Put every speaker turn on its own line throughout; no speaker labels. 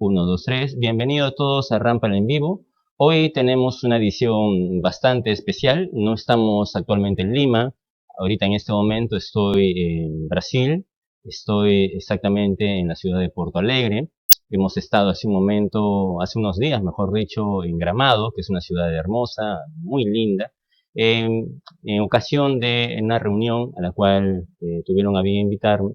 Uno, dos, tres. Bienvenidos a todos a Rampal en vivo. Hoy tenemos una edición bastante especial. No estamos actualmente en Lima. Ahorita en este momento estoy en Brasil. Estoy exactamente en la ciudad de Porto Alegre. Hemos estado hace un momento, hace unos días, mejor dicho, en Gramado, que es una ciudad hermosa, muy linda, en ocasión de una reunión a la cual tuvieron a bien invitarme,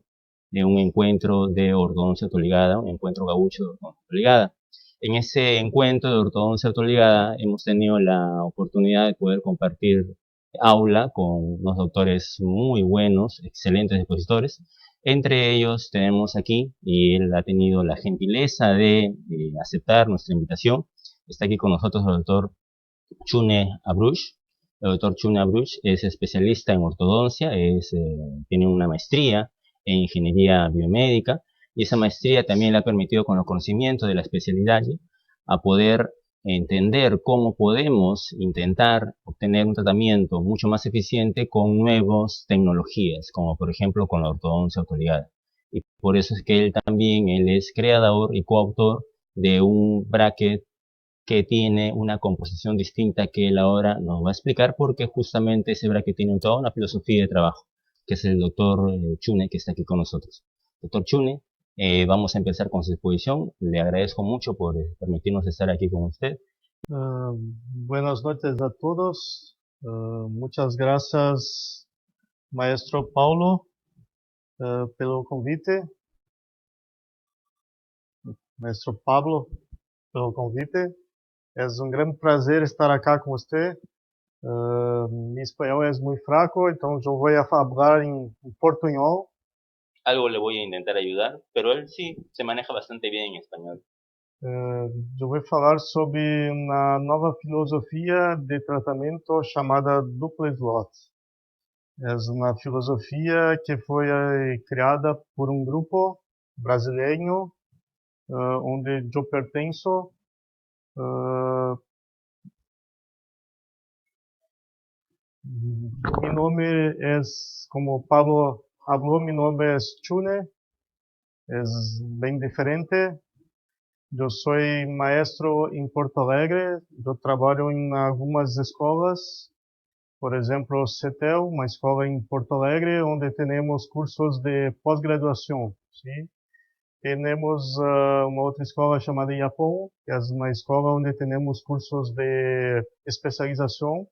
de un encuentro de ortodoncia autoligada, un encuentro gaucho de ortodoncia autoligada. En ese encuentro de ortodoncia autoligada hemos tenido la oportunidad de poder compartir aula con unos doctores muy buenos, excelentes expositores. Entre ellos tenemos aquí, y él ha tenido la gentileza de aceptar nuestra invitación. Está aquí con nosotros el doctor Chune Abruch. El doctor Chune Abruch es especialista en ortodoncia, tiene una maestría en ingeniería biomédica, y esa maestría también le ha permitido, con los conocimientos de la especialidad, a poder entender cómo podemos intentar obtener un tratamiento mucho más eficiente con nuevas tecnologías, como por ejemplo con la ortodoncia autoligada. Y por eso es que él es creador y coautor de un bracket que tiene una composición distinta, que él ahora nos va a explicar, porque justamente ese bracket tiene toda una filosofía de trabajo, que es el doctor Chune, que está aquí con nosotros. Doctor Chune, vamos a empezar con su exposición. Le agradezco mucho por permitirnos estar aquí con usted.
Buenas noches a todos. Muchas gracias, maestro Paulo, pelo convite. Maestro Pablo, pelo convite. Es un gran prazer estar acá con usted. Mi espanhol es muy fraco, entonces yo voy a hablar en portuñol.
Algo le voy a intentar ayudar, pero él sí se maneja bastante bien en español.
Eu vou falar sobre uma nova filosofia de tratamento chamada duplo slot. É uma filosofia que foi criada por um grupo brasileiro, onde eu pertenço. Mi nome é, como Pablo falou, mi nome é Chune, é bem diferente. Eu sou maestro em Porto Alegre, eu trabalho em algumas escolas, por exemplo, CETEL, uma escola em Porto Alegre, onde temos cursos de pós-graduação. Temos uma outra escola chamada IAPON, que é uma escola onde temos cursos de especialização.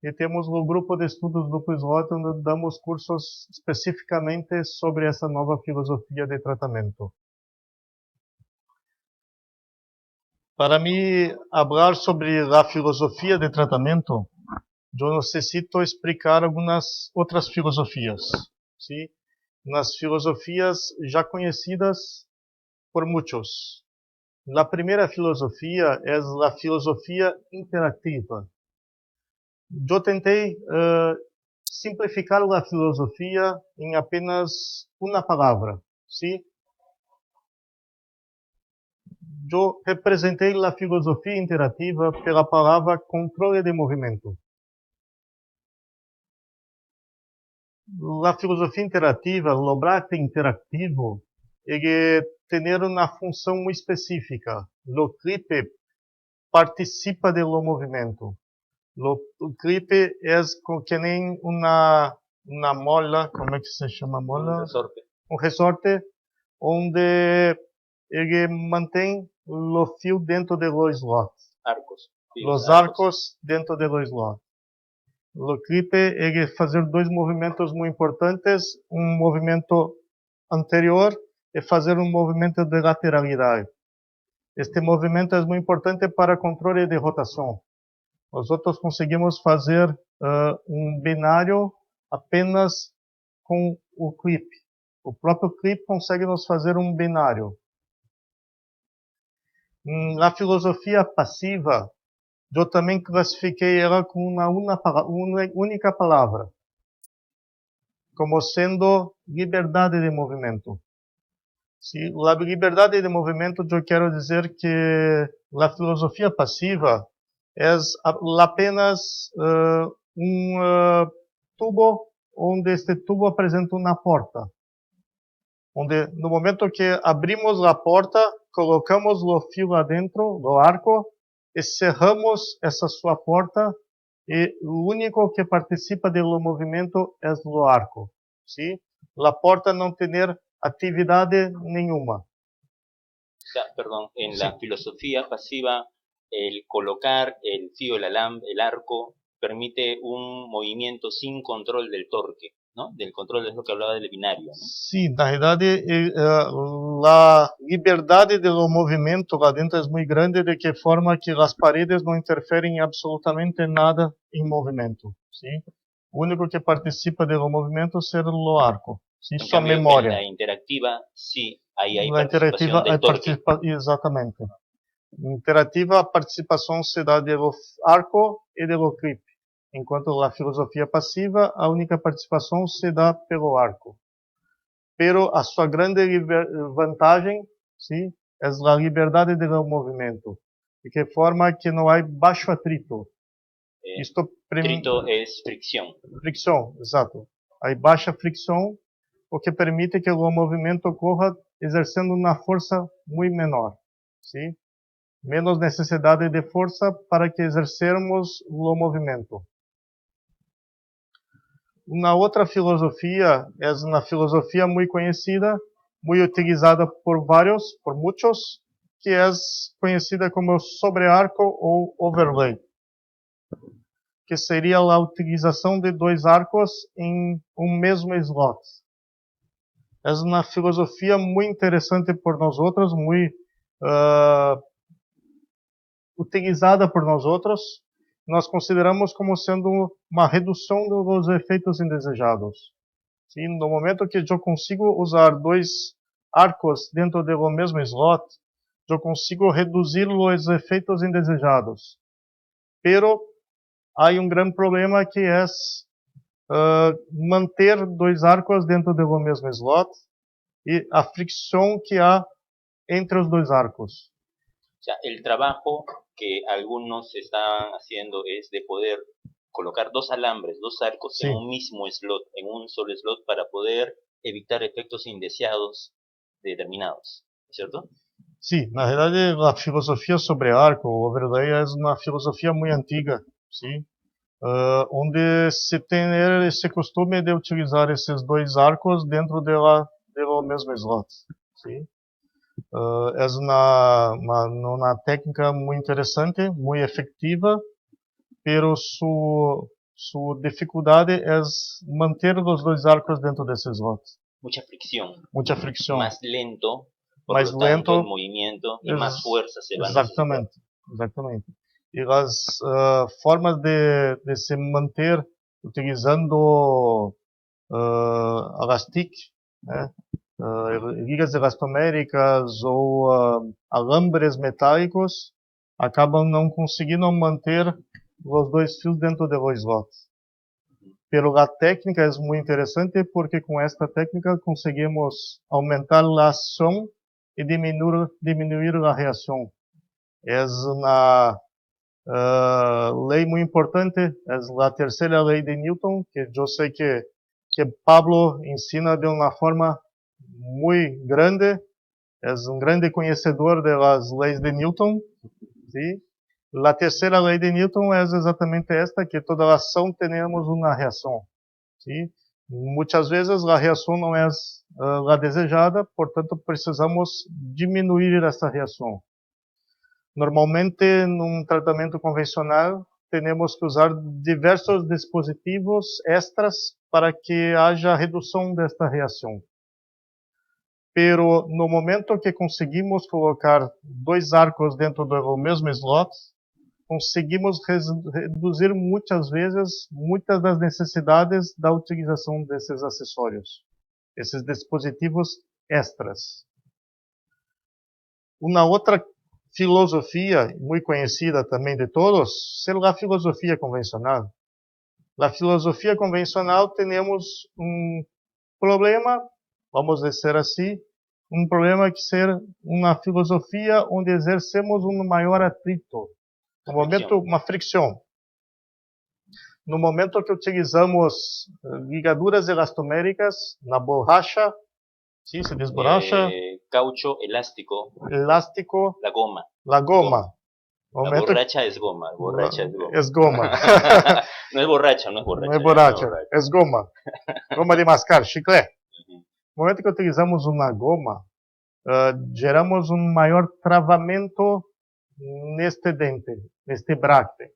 E temos o grupo de estudos duplo slot, onde damos cursos especificamente sobre essa nova filosofia de tratamento. Para mim, falar sobre a filosofia de tratamento, eu necessito explicar algumas outras filosofias, sim? Nas filosofias já conhecidas por muitos. A primeira filosofia é a filosofia interativa. Eu tentei simplificar a filosofia em apenas uma palavra, sim? Eu representei a filosofia interativa pela palavra controle de movimento. A filosofia interativa, o bracket interativo, ele tem uma função muito específica. O clipe participa do movimento. O clipe é que nem uma mola, como é que se chama mola? Um resorte, onde ele mantém o fio dentro do slot.
Arcos.
Os arcos dentro do slot. O clipe é fazer dois movimentos muito importantes, um movimento anterior e fazer um movimento de lateralidade. Este movimento é muito importante para controle de rotação. Nós outros conseguimos fazer um binário apenas com o clipe. O próprio clipe consegue nos fazer um binário. Na filosofia passiva, eu também classifiquei ela com uma única palavra, como sendo liberdade de movimento. Sim, a liberdade de movimento, eu quero dizer que a filosofia passiva é apenas tubo, onde este tubo apresenta uma porta, onde no momento que abrimos a porta, colocamos o fio adentro do arco e cerramos essa sua porta e o único que participa do movimento é o arco, ¿sí? A porta não tem atividade nenhuma.
O sea, perdón, en
Sí.
la filosofía pasiva, el colocar el fío, el arco, permite un movimiento sin control del torque, ¿no? Del control es lo que hablaba del binario, ¿no?
Sim, na realidade, a liberdade do movimento lá dentro é muito grande, de que forma que as paredes não interferem absolutamente nada em movimento. Sim? O único que participa do movimento é o arco, sim?
En
Sua
cambio, en
memória.
la interactiva, sí, ahí hay
Na interativa,
participación del torque.
exatamente. Interativa, a participação se dá do arco e do clip, enquanto na filosofia passiva, a única participação se dá pelo arco. Pero a sua grande vantagem, sim, é a liberdade do movimento, de que forma que não há baixo atrito. Isto
Atrito es fricción.
fricção, exato. Há baixa fricção, o que permite que o movimento ocorra exercendo uma força muito menor, sim? Menos necessidade de força para que exercermos o movimento. Uma outra filosofia é uma filosofia muito conhecida, muito utilizada por muitos, que é conhecida como sobrearco ou overlay, que seria a utilização de dois arcos em um mesmo slot. É uma filosofia muito interessante por nós outros, muito utilizada por nós outros. Nós consideramos como sendo uma redução dos efeitos indesejados. Sim, no momento que eu consigo usar dois arcos dentro do mesmo slot, eu consigo reduzir os efeitos indesejados. Pero há um grande problema que é manter dois arcos dentro do mesmo slot e a fricção que há entre os dois arcos.
O sea, el trabajo que algunos están haciendo es de poder colocar dos alambres, dos arcos
Sí.
en un mismo slot, en un solo slot, para poder evitar efectos indeseados determinados, ¿cierto?
Sim, na verdade, a filosofia sobre arco, o overlay, é uma filosofia muito antiga, sim? Onde se tem esse costume de utilizar esses dois arcos dentro do mesmo slot, sim? É uma técnica muito interessante, muito efetiva, pero sua dificuldade é manter os dois arcos dentro desse slot.
Mucha fricción,
Muita fricção.
más lento, por
Mais
lo tanto
lento,
el movimiento y más fuerza se van a
Exatamente, exatamente. E as formas de se manter utilizando elastic, né? Ligas elastoméricas ou alambres metálicos acabam não conseguindo manter os dois fios dentro do slot. Pero a técnica é muito interessante porque com esta técnica conseguimos aumentar a ação e diminuir a reação. É uma lei muito importante, é a terceira lei de Newton, que eu sei que Pablo ensina de uma forma muito grande, é grande conhecedor das leis de Newton, ¿sí? A terceira lei de Newton é exatamente esta, que toda ação temos uma reação, ¿sí? Muitas vezes a reação não é a desejada, portanto precisamos diminuir essa reação. Normalmente, num tratamento convencional, temos que usar diversos dispositivos extras para que haja redução desta reação. Pero no momento que conseguimos colocar dois arcos dentro do mesmo slot, conseguimos reduzir muitas vezes muitas das necessidades da utilização desses acessórios, esses dispositivos extras. Uma outra filosofia muito conhecida também de todos é a filosofia convencional. Na filosofia convencional temos problema, vamos dizer assim, problema que ser uma filosofia onde exercemos maior atrito, uma fricção. No momento que utilizamos ligaduras elastoméricas na borracha, sim, se desborracha.
Caucho elástico,
Elástico,
la goma.
la goma.
La
Momento
borracha es goma, borracha es goma.
es goma.
No es borracha, no es
Não
borracha.
é borracha, é goma. Goma de mascar, chiclete.
Ujú.
No momento que utilizamos uma goma, geramos um maior travamento neste dente, neste bracte.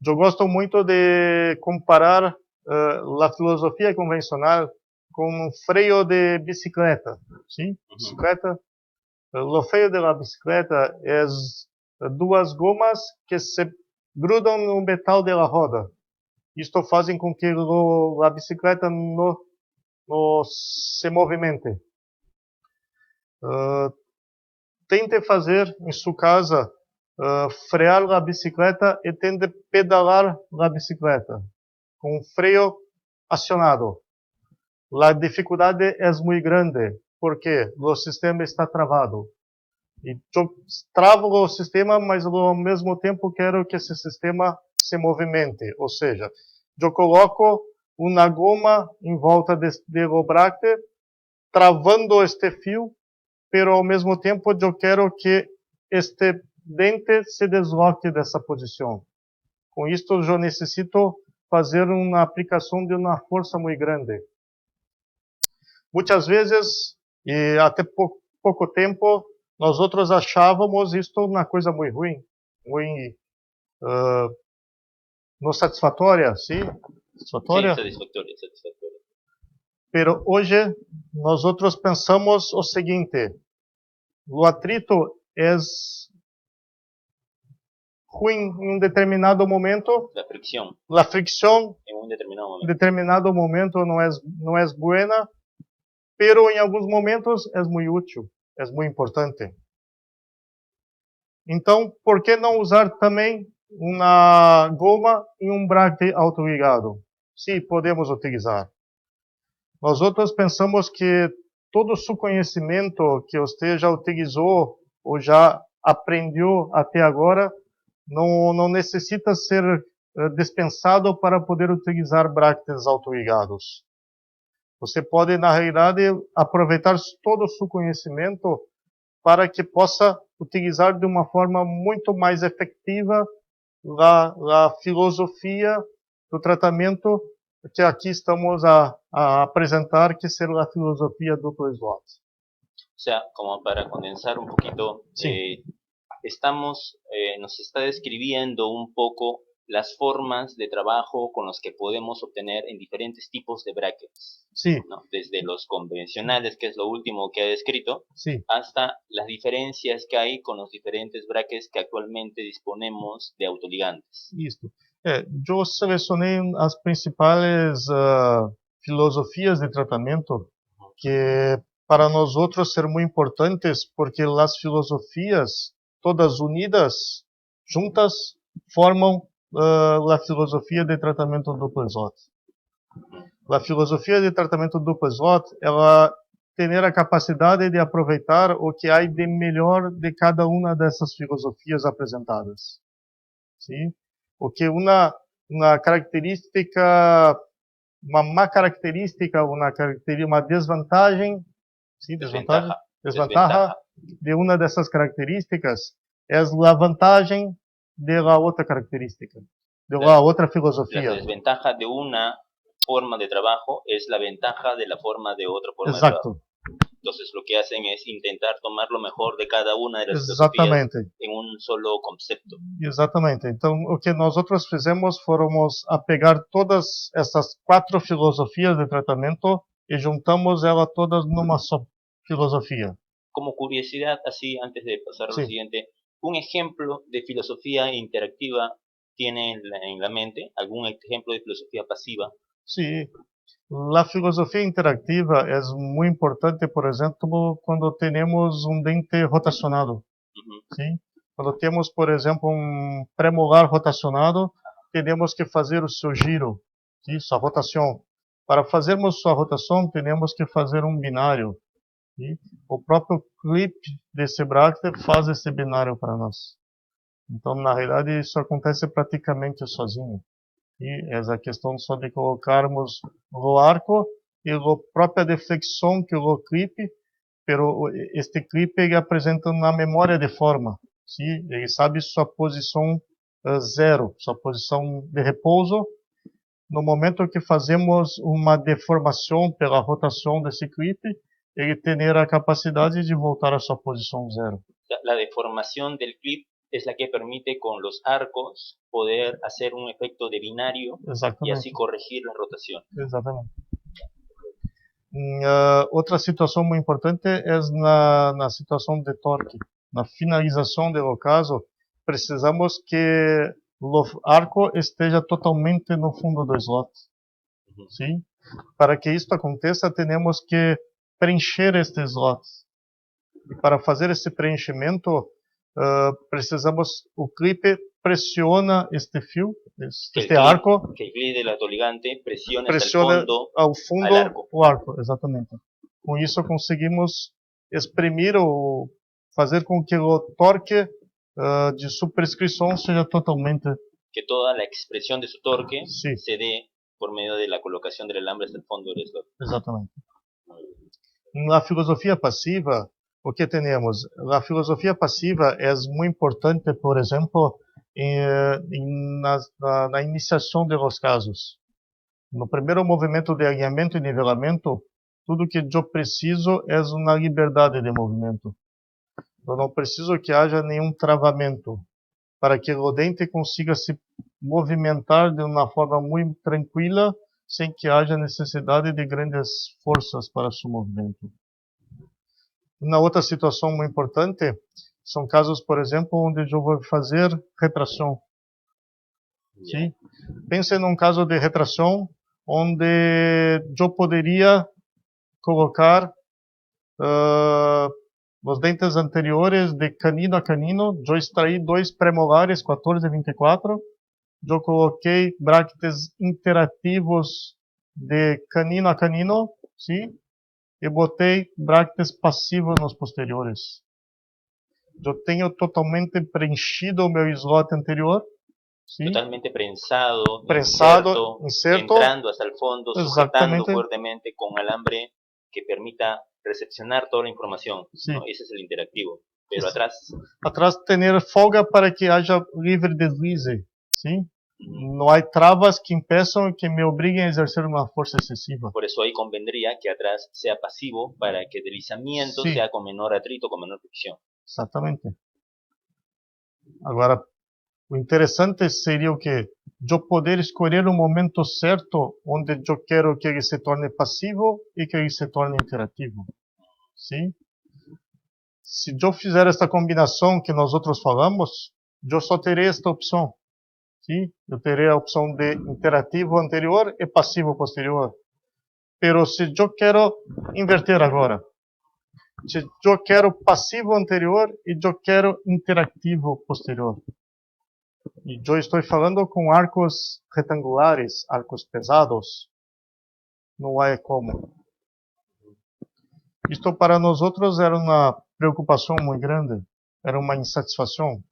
Eu gosto muito de comparar a filosofia convencional com um freio de bicicleta. Sim? Bicicleta. O freio da bicicleta é duas gomas que se grudam no metal da roda. Isto fazem com que a bicicleta não se movimente. Tente fazer em sua casa frear a bicicleta e tente pedalar a bicicleta com um freio acionado. A dificuldade é muito grande porque o sistema está travado. E eu travo o sistema, mas ao mesmo tempo quero que esse sistema se movimente. Ou seja, eu coloco uma goma em volta do bracte, travando este fio, pero ao mesmo tempo eu quero que este dente se desloque dessa posição. Com isto eu necessito fazer uma aplicação de uma força muito grande. Muitas vezes, e até pouco tempo, nós outros achávamos isto uma coisa muito ruim, muito não satisfatória, sim? Satisfatória?
Sí, satisfactoria, satisfactoria.
Pero hoje nós outros pensamos o seguinte: o atrito é ruim em um determinado momento,
La fricción
a fricção
en un determinado
em
momento.
determinado momento não é buena, pero em alguns momentos é muito útil, é muito importante. Então, por que não usar também uma goma em um bracte autoligado? Sim, podemos utilizar. Nós outros pensamos que todo o seu conhecimento que você já utilizou ou já aprendeu até agora não necessita ser dispensado para poder utilizar bractes autoligados. Você pode, na realidade, aproveitar todo o seu conhecimento para que possa utilizar de uma forma muito mais efetiva a filosofia do tratamento que aqui estamos a apresentar, que será a filosofia duplo slot.
O sea, como para condensar un poquito,
Sí.
Nos está describiendo un poco las formas de trabajo con los que podemos obtener en diferentes tipos de brackets,
Sí,
¿no? Desde los convencionales, que es lo último que ha descrito,
sí,
hasta las diferencias que hay con los diferentes brackets que actualmente disponemos de autoligantes.
isso. Eu selecionei as principais filosofias de tratamento que para nós outros ser muito importantes, porque as filosofias todas unidas, juntas, formam a filosofia de tratamento duplo slot. A filosofia de tratamento duplo slot, ela tem a capacidade de aproveitar o que há de melhor de cada uma dessas filosofias apresentadas. Sim? O que uma característica, uma má característica, uma desvantagem, sim, desvantagem de uma dessas características é a vantagem de la outra característica, de la outra filosofia.
La desventaja de una forma de trabajo es la ventaja de la forma de otra forma
Exacto.
de trabajo. Entonces lo que hacen es intentar tomar lo mejor de cada una de las filosofías en un solo concepto.
Exatamente. Então, o que nós outros fizemos fomos a pegar todas essas 4 filosofias de tratamento e juntamos elas todas numa só filosofia.
Como curiosidad, así antes de pasar a lo
Sí.
siguiente, ¿un ejemplo de filosofía interactiva tiene en la mente? ¿Algún ejemplo de filosofía pasiva?
Sim. A filosofia interativa é muito importante, por exemplo, quando temos dente rotacionado. Sim? Quando temos, por exemplo, premolar rotacionado, temos que fazer o seu giro, sim? Sua rotação. Para fazermos sua rotação, temos que fazer binário. Sim? O próprio clip desse bracte faz esse binário para nós. Então, na realidade, isso acontece praticamente sozinho. E essa questão só de colocarmos o arco e a própria deflexão que o clipe, pero este clipe ele apresenta uma memória de forma, sim? Ele sabe sua posição zero, sua posição de repouso. No momento que fazemos uma deformação pela rotação desse clipe, ele terá a capacidade de voltar à sua posição zero.
La deformación del clip es la que permite con los arcos poder hacer un efecto de binario y
Exatamente.
así corregir la rotación.
Exatamente. Outra situação muito importante é na situação de torque. Na finalização do caso, precisamos que o arco esteja totalmente no fundo do slot. Sim? Para que isso aconteça, temos que preencher este slot. E para fazer esse preenchimento, precisamos, o clipe pressiona este fio, este arco.
Que el clip del autoligante presione hasta el fondo
ao fundo
al arco.
o arco, exatamente. Com isso conseguimos exprimir ou fazer com que o torque de sua prescrição seja totalmente...
Que toda la expresión de su torque
Sí.
se dé por medio de la colocación del alambre hasta el fondo del slot.
Exatamente. Na filosofia passiva, o que temos? A filosofia passiva é muito importante, por exemplo, na iniciação dos casos. No primeiro movimento de alinhamento e nivelamento, tudo que eu preciso é uma liberdade de movimento. Eu não preciso que haja nenhum travamento, para que o dente consiga se movimentar de uma forma muito tranquila, sem que haja necessidade de grandes forças para seu movimento. Uma outra situação muito importante são casos, por exemplo, onde eu vou fazer retração. Sim? Pense num caso de retração onde eu poderia colocar os dentes anteriores de canino a canino. Eu extraí 2 premolares 14 e 24. Eu coloquei bractes interativos de canino a canino, sim? E botei bractes passivos nos posteriores. Eu tenho totalmente preenchido o meu slot anterior. ¿Sí?
Totalmente prensado,
inserto,
entrando hasta el fondo, sujetando fuertemente con alambre que permita recepcionar toda la información.
Sí.
¿No? Ese es el interactivo. Pero
atrás tener folga para que haya libre deslize. ¿Sí? No hay trabas que impeçam, que me obliguen a exercer una fuerza excesiva.
Por eso ahí convendría que atrás sea pasivo para que el deslizamiento sea con menor atrito, con menor fricción.
Exactamente. Agora, o interessante seria o que? Eu poder escolher o momento certo onde eu quero que ele se torne passivo e que ele se torne interativo. Sim? Se eu fizer esta combinação que nós outros falamos, eu só terei esta opção. Sim? Eu terei a opção de interativo anterior e passivo posterior. Pero se eu quero inverter agora, se eu quero passivo anterior e eu quero interativo posterior. E eu estou falando com arcos retangulares, arcos pesados. Não há como. Isto para nós outros era uma preocupação muito grande, era uma insatisfação.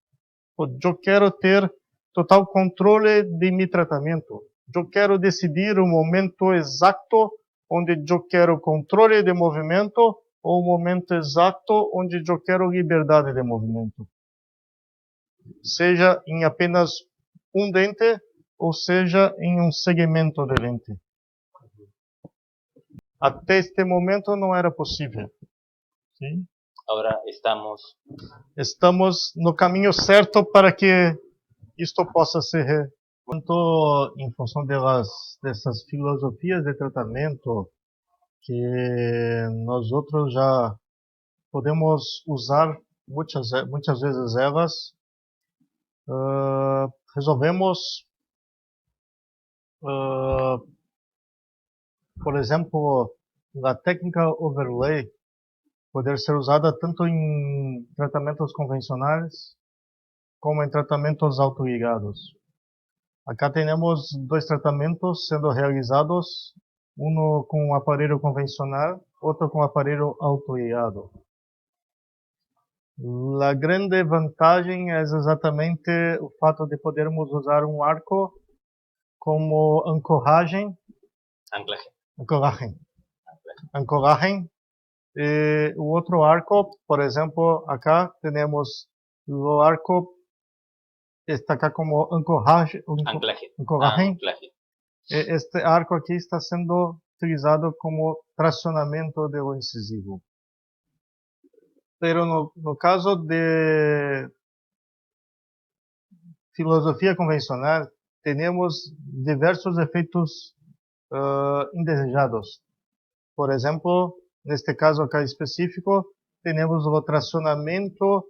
Eu quero ter total controle de meu tratamento. Eu quero decidir o momento exato onde eu quero controle de movimento ou o momento exato onde eu quero liberdade de movimento. Seja em apenas um dente ou seja em um segmento de dente. Até este momento não era possível. Sim?
Agora
estamos no caminho certo para que isto possa ser tanto em função dessas filosofias de tratamento que nós outros já podemos usar muitas vezes elas. Resolvemos, por exemplo, a técnica overlay poder ser usada tanto em tratamentos convencionais como em tratamentos autoligados. Acá temos 2 tratamentos sendo realizados, um com aparelho convencional, outro com aparelho autoligado. A grande vantagem é exatamente o fato de podermos usar um arco como ancoragem.
Anclaje.
Ancoragem. ancolaje. O otro arco, por ejemplo, acá tenemos el arco, está acá como anclaje.
Anclaje.
Este arco aquí está siendo utilizado como tracionamiento de lo incisivo. Pero no caso de filosofía convencional, tenemos diversos efectos indesejados. Por ejemplo, en este caso acá específico, tenemos el tracionamiento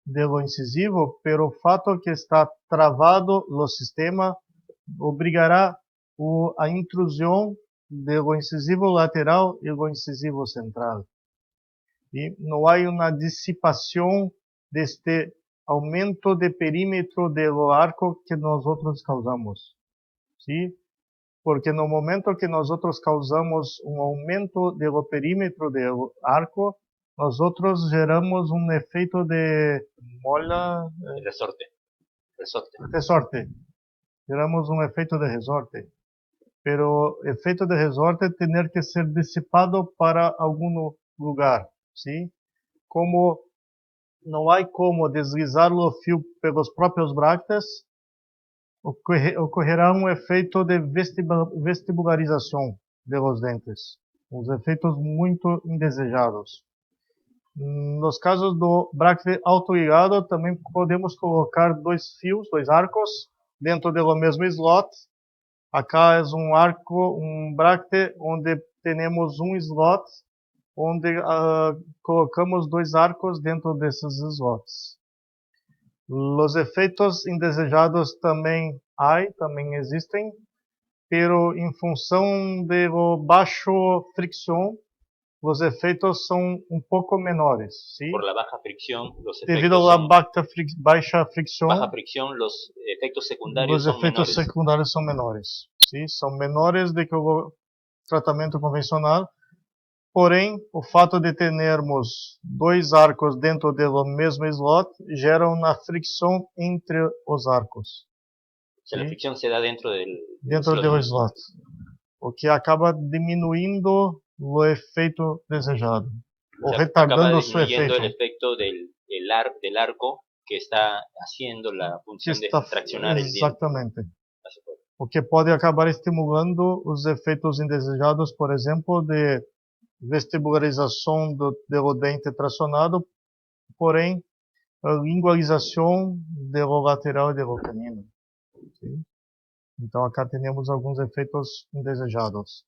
de lo incisivo, pero el fato que está travado el sistema obligará a intrusión de lo incisivo lateral y lo incisivo central. Y no hay una disipación de este aumento de perímetro del arco que nosotros causamos. ¿Sí? Porque en el momento que nosotros causamos un aumento del perímetro del arco, nosotros geramos un efecto de mola, resorte. Geramos un efecto de resorte. Pero el efecto de resorte tener que ser disipado para algún lugar, ¿sí? Como no hay como deslizar o fio pelos próprios bractes, ocorrerá um efeito de vestibularização de los dentes, uns efeitos muito indesejados. Nos casos do bracte autoligado, também podemos colocar dois fios, dois arcos, dentro do mesmo slot. Acá é um arco, um bracte, onde temos um slot, onde colocamos dois arcos dentro desses slots. Os efeitos indesejados também existem, pero em função de baixo fricção, os efeitos são um pouco menores, ¿sí?
Por la baja fricción, los
Devido
efectos
a
son,
baixa fricção,
baja fricción, los efectos secundarios
os
son
efeitos
menores.
secundários são menores, ¿sí? São menores do que o tratamento convencional. Porém, o fato de termos dois arcos dentro do mesmo slot gera uma fricção entre os arcos.
O sea, la fricción se da dentro del
do slot, o que acaba diminuindo o efeito desejado,
O sea,
retardando
acaba
su
disminuyendo
efeito.
el efecto del arco que está haciendo la función de traccionar el diente.
Exatamente. O que pode acabar estimulando os efeitos indesejados, por exemplo, de vestibularização do dente tracionado, porém, a lingualização do lateral e do canino. Sim? Então, acá temos alguns efeitos indesejados.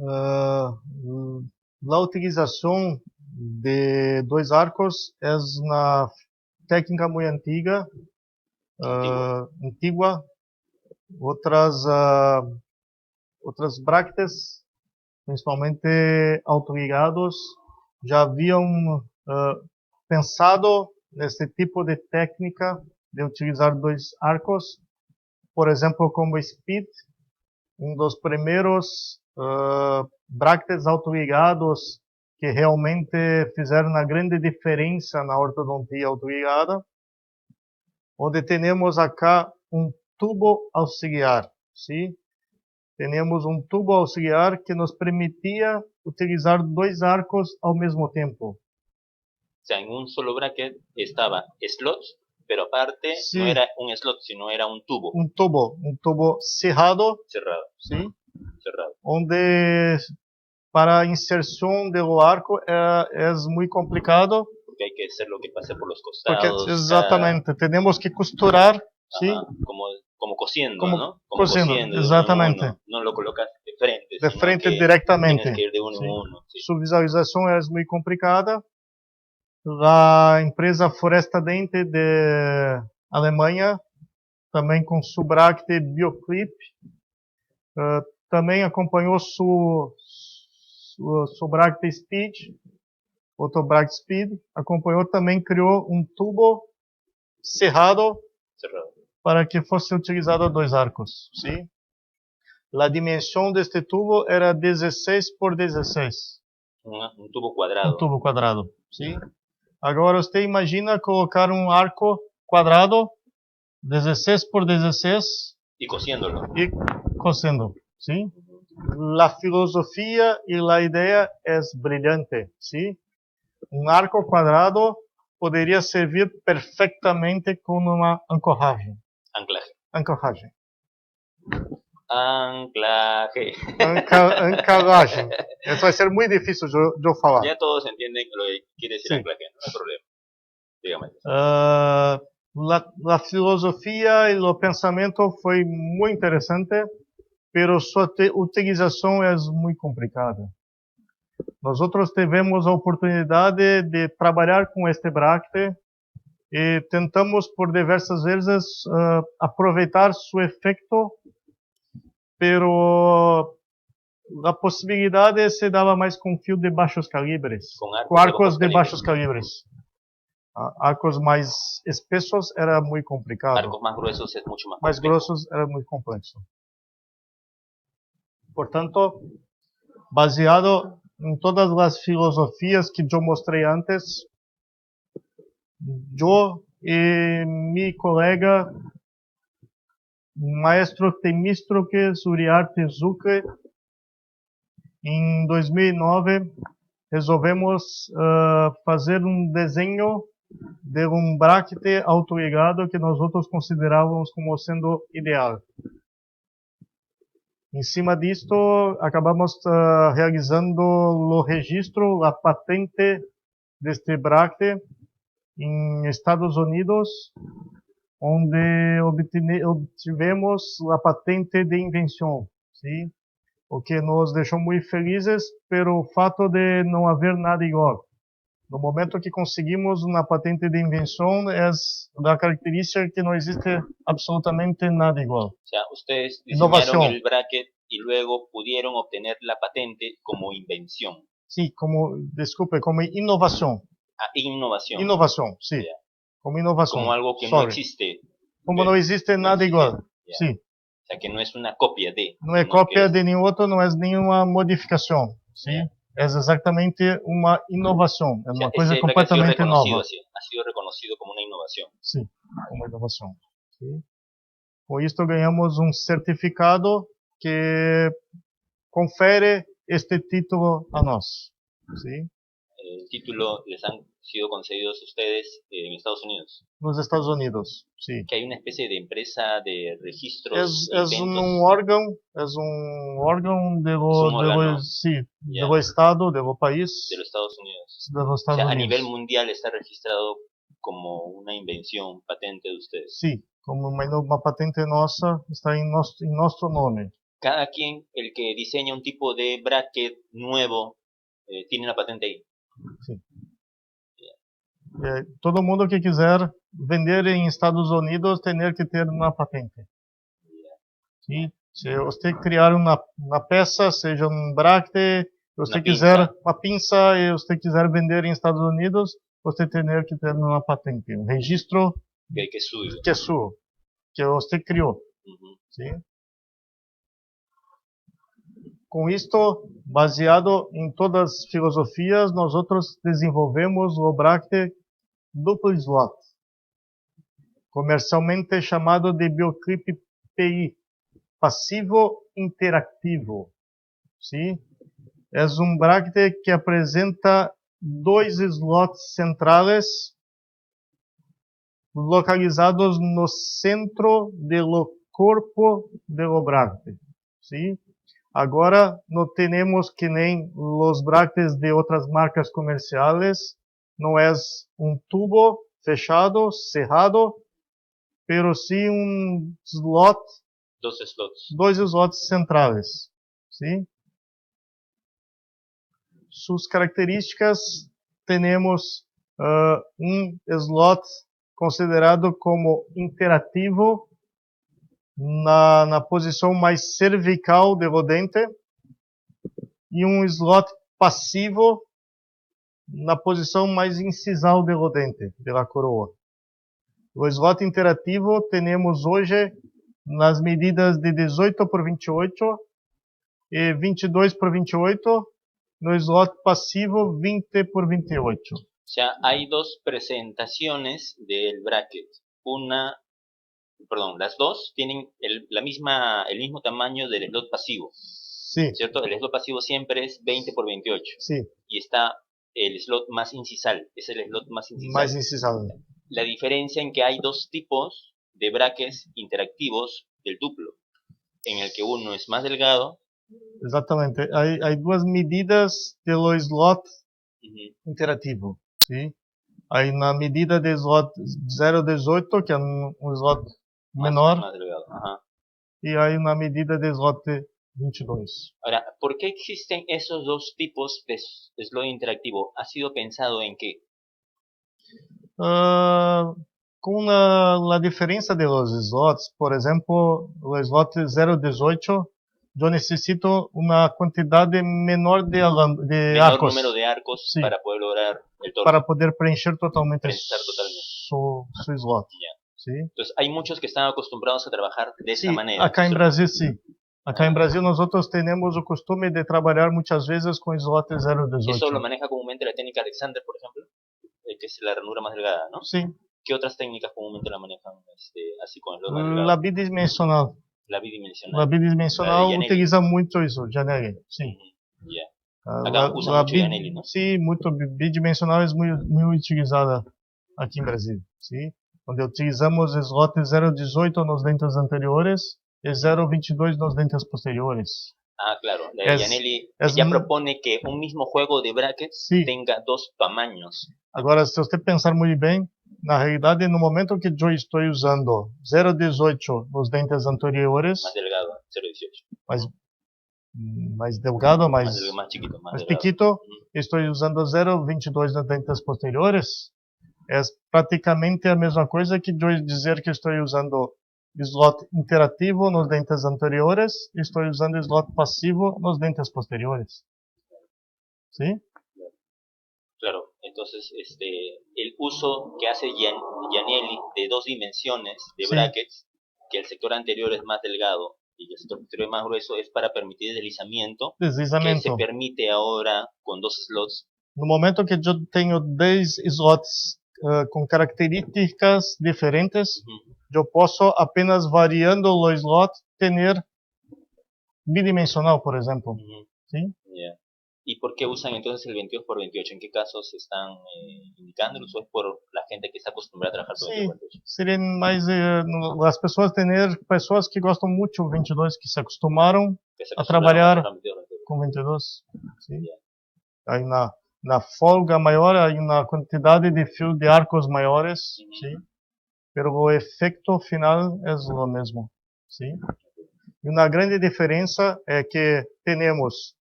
A utilização de dois arcos é uma técnica muito antiga, antigua. Outras bractes, principalmente autoligados, já haviam pensado nesse tipo de técnica de utilizar dois arcos, por exemplo, como Speed, um dos primeiros bractes autoligados que realmente fizeram uma grande diferença na ortodontia autoligada, onde temos acá um tubo auxiliar, ¿sí? Temos um tubo auxiliar que nos permitia utilizar dois arcos ao mesmo tempo.
O sea, en un solo bracket estaba slots, pero aparte
Sí.
no era un slot, sino era un tubo.
Um tubo cerrado,
Cerrado.
¿sí?
Cerrado.
Onde para a inserção do arco é muito complicado.
Porque hay que hacer lo que pase por los costados.
Porque, exatamente, temos que costurar, ¿sí?
Como cosiendo,
como
¿no?
Como cosiendo, exatamente.
No lo colocas de frente.
De frente directamente.
Tienes que ir de uno en uno. Sí.
Su visualização é muito complicada. A empresa Foresta Dente de Alemanha, também com su bracte Bioclip, também acompanhou su bracte Speed, outro bracte Speed, acompanhou também, criou um tubo cerrado. Para que fosse utilizado dois arcos, ¿sí? A dimensão deste tubo era 16 por 16.
Um tubo quadrado.
Um tubo quadrado, ¿sí? Agora você imagina colocar um arco quadrado 16 por 16
Y cosiéndolo.
y cosiendo, ¿sí? La filosofía y la idea es brillante, ¿sí? Un arco cuadrado podría servir perfectamente como una anclaje.
Anclaje.
Anclaje. Eso va a ser muy difícil yo falar.
Ya todos entienden lo que quiere decir
Sí.
anclaje, no hay problema. Dígame.
La filosofía y el pensamiento fue muy interesante, pero su utilización es muy complicada. Nosotros tivemos a oportunidad de trabalhar com este bracte e tentamos por diversas vezes aproveitar seu efeito, pero a possibilidade se dava mais com fio de baixos calibres, com arcos de baixos calibres. Arcos mais espessos era muito complicado.
Arcos más gruesos es mucho más
Mais
complejo.
grossos era muito complexo. Portanto, baseado em todas as filosofias que eu mostrei antes, eu e meu colega, maestro Temístocles Uriarte Zucre, em 2009, resolvemos fazer um desenho de um bracte autoligado que nós outros considerávamos como sendo ideal. Em cima disto, acabamos realizando o registro, a patente deste bracte em Estados Unidos, onde obtivemos a patente de invenção, sim? O que nos deixou muito felizes pelo fato de não haver nada igual. No momento que conseguimos uma patente de invenção, é da característica que não existe absolutamente nada igual.
O sea, ustedes
Innovación.
diseñaron el bracket y luego pudieron obtener la patente como invención.
Sim, como inovação.
Innovación.
Inovação, sim.
Yeah.
Como inovação.
Como algo que no existe.
Como não existe nada igual.
Yeah.
Sim.
O sea, que no es una copia de.
Não é cópia de nenhum outro, não é nenhuma modificação. Sim.
Yeah.
É exatamente uma inovação. É
O sea,
uma coisa
ese bracket
completamente nova.
ha sido reconocido como una innovación.
Sim, como inovação. Sim. Com isto ganhamos um certificado que confere este título a nós. Sim.
El título les han sido concedidos a ustedes en Estados Unidos.
Nos Estados Unidos, sim.
Que hay una especie de empresa de registros.
Es un órgano del estado, del país.
De los Estados Unidos.
De los Estados
o sea,
Unidos.
A nivel mundial está registrado como una invención, patente de ustedes.
Sí, como una patente nuestra está en nuestro nombre.
Cada quien, el que diseña un tipo de bracket nuevo, tiene la patente ahí.
Sí. Todo mundo que quiser vender em Estados Unidos tem que ter uma patente. Sim? Se você criar uma peça, seja um bracte, se você quiser uma pinça e você quiser vender em Estados Unidos, você tem que ter uma patente, um registro
que é
seu, que você criou. Sim? Com isto, baseado em todas as filosofias, nós outros desenvolvemos o bracte duplo slot, comercialmente chamado de Bioclip PI, passivo interativo. Sim? É um bracte que apresenta dois slots centrais localizados no centro do corpo do bracte. Sim? Agora, não temos que nem os bractes de outras marcas comerciais, não é um tubo fechado, cerrado, pero sim um slot, dois slots centrais. Sim? Suas características, temos um slot considerado como interativo na posição mais cervical do dente e um slot passivo na posição mais incisal do dente, da coroa. O slot interativo temos hoje nas medidas de 18 por 28 e 22 por 28, no slot passivo 20 por 28.
O sea, hay dos presentaciones del bracket. Una perdón, las dos tienen el mismo tamaño del slot pasivo,
Sí,
¿cierto? El slot pasivo siempre es 20 por 28
sí,
y está el slot más incisal, es el slot más incisal.
mais incisado.
La diferencia en que hay dos tipos de brackets interactivos del duplo, en el que uno es más delgado.
Exatamente. Há duas medidas do slot
Ujú,
interativo, sim? Aí na medida de slot 0,18, que é um slot menor,
más delgado. Ajá.
e aí na medida de slot 22.
Ahora, ¿por qué existen esos dos tipos de slot interactivo? ¿Ha sido pensado en qué?
Ah, com a diferença de los slots, por exemplo, o slot 0,18, eu necessito uma quantidade menor de
Menor
arcos,
número de arcos
sí,
para poder lograr el torso.
para poder preencher totalmente
Prensar totalmente.
su slot.
Ya.
¿Sí?
Entonces, hay muchos que están acostumbrados a trabajar de esa
Sí,
manera.
acá em Brasil sim. Acá em
Ah.
Brasil nós outros temos o costume de trabalhar muitas vezes com slot
Eso lo
0,18.
maneja comúnmente la técnica Alexander, por ejemplo, que es la ranura más delgada, ¿no?
Sim,
¿Qué otras técnicas comúnmente la manejan así con slot más delgado?
la bidimensional.
La
La
bidimensional.
bidimensional
Janelli.
utiliza muito isso, Janelli. Sim.
Ujú, ya.
Ah,
Acá usa mucho Janelli, ¿no?
sim, muito bidimensional é muito utilizada aqui em Brasil. Sim? Onde utilizamos slot 0,18 nos dentes anteriores e 0,22 nos dentes posteriores.
Ah, claro. La de Janelli ya propone que un mismo juego de brackets
sí,
tenga dos tamaños.
Agora, se você pensar muito bem, na realidade, no momento que eu estou usando 0,18 nos dentes anteriores,
Más delgado, 0,18.
mais delgado,
Más chiquito, más
mais
delgado.
pequito, estou usando 0,22 nos dentes posteriores, é praticamente a mesma coisa que eu dizer que estou usando slot interativo nos dentes anteriores e estou usando slot passivo nos dentes posteriores. ¿Sí?
Claro, entonces el uso que hace Janelli de dos dimensiones de
Sí.
brackets, que el sector anterior es más delgado y el sector posterior es más grueso, es para permitir deslizamiento, que
Deslizamento.
se permite ahora con dos slots.
No momento que eu tenho 10 slots com características diferentes,
Ujú,
eu posso apenas variando o slot ter bidimensional, por exemplo.
ujú,
¿Sí?
ya. ¿Y por qué usan entonces el 22 por 28? ¿En qué casos están indicándolo? ¿O es por la gente que está acostumbrada a trabajar por 22 por 28?
Seria mais as pessoas ter pessoas que gostam muito do 22, que se acostumaram
Que se
a
acostumbraron
trabalhar
a 22.
com 22. ¿Sí?
Ya.
Aí na folga maior, aí na quantidade de fios de arcos maiores,
Ujú.
¿sí? Pero o efeito final é o mesmo. ¿Sí? E uma grande diferença é que temos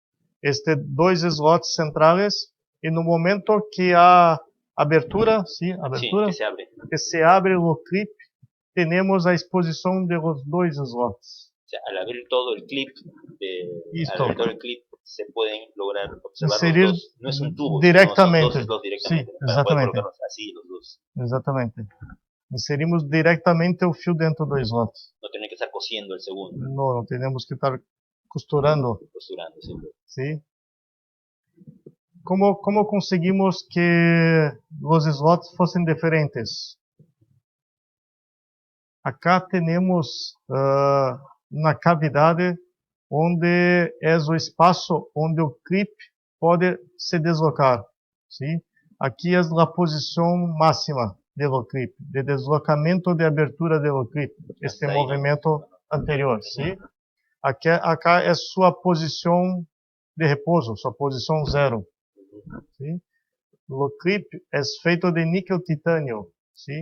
dois slots centrais e no momento que há abertura, sim, abertura,
Sí,
que se abre o clip, temos a exposição de los dois slots.
O sea, al abrir todo el clip,
Listo.
al abrir todo el clip se pueden lograr observar
Inserir
los dos. No es un tubo,
directamente.
sino son dos slots directamente.
Sí,
Para poder
exatamente.
colocarlos así los dos.
Exatamente. Inserimos diretamente o fio dentro do slot.
No tener que estar cosiendo el segundo,
Não temos que estar costurando.
costurando siempre.
¿Sí? Como conseguimos que os slots fossem diferentes? Acá temos na cavidade onde é o espaço onde o clip pode se deslocar. ¿Sí? Aqui é a posição máxima do clip, de deslocamento de abertura do clip, este
Hasta ahí,
movimento anterior. ¿Sí? Acá é sua posição de repouso, sua posição zero. ¿Sí? O clip é feito de níquel titânio, ¿sí?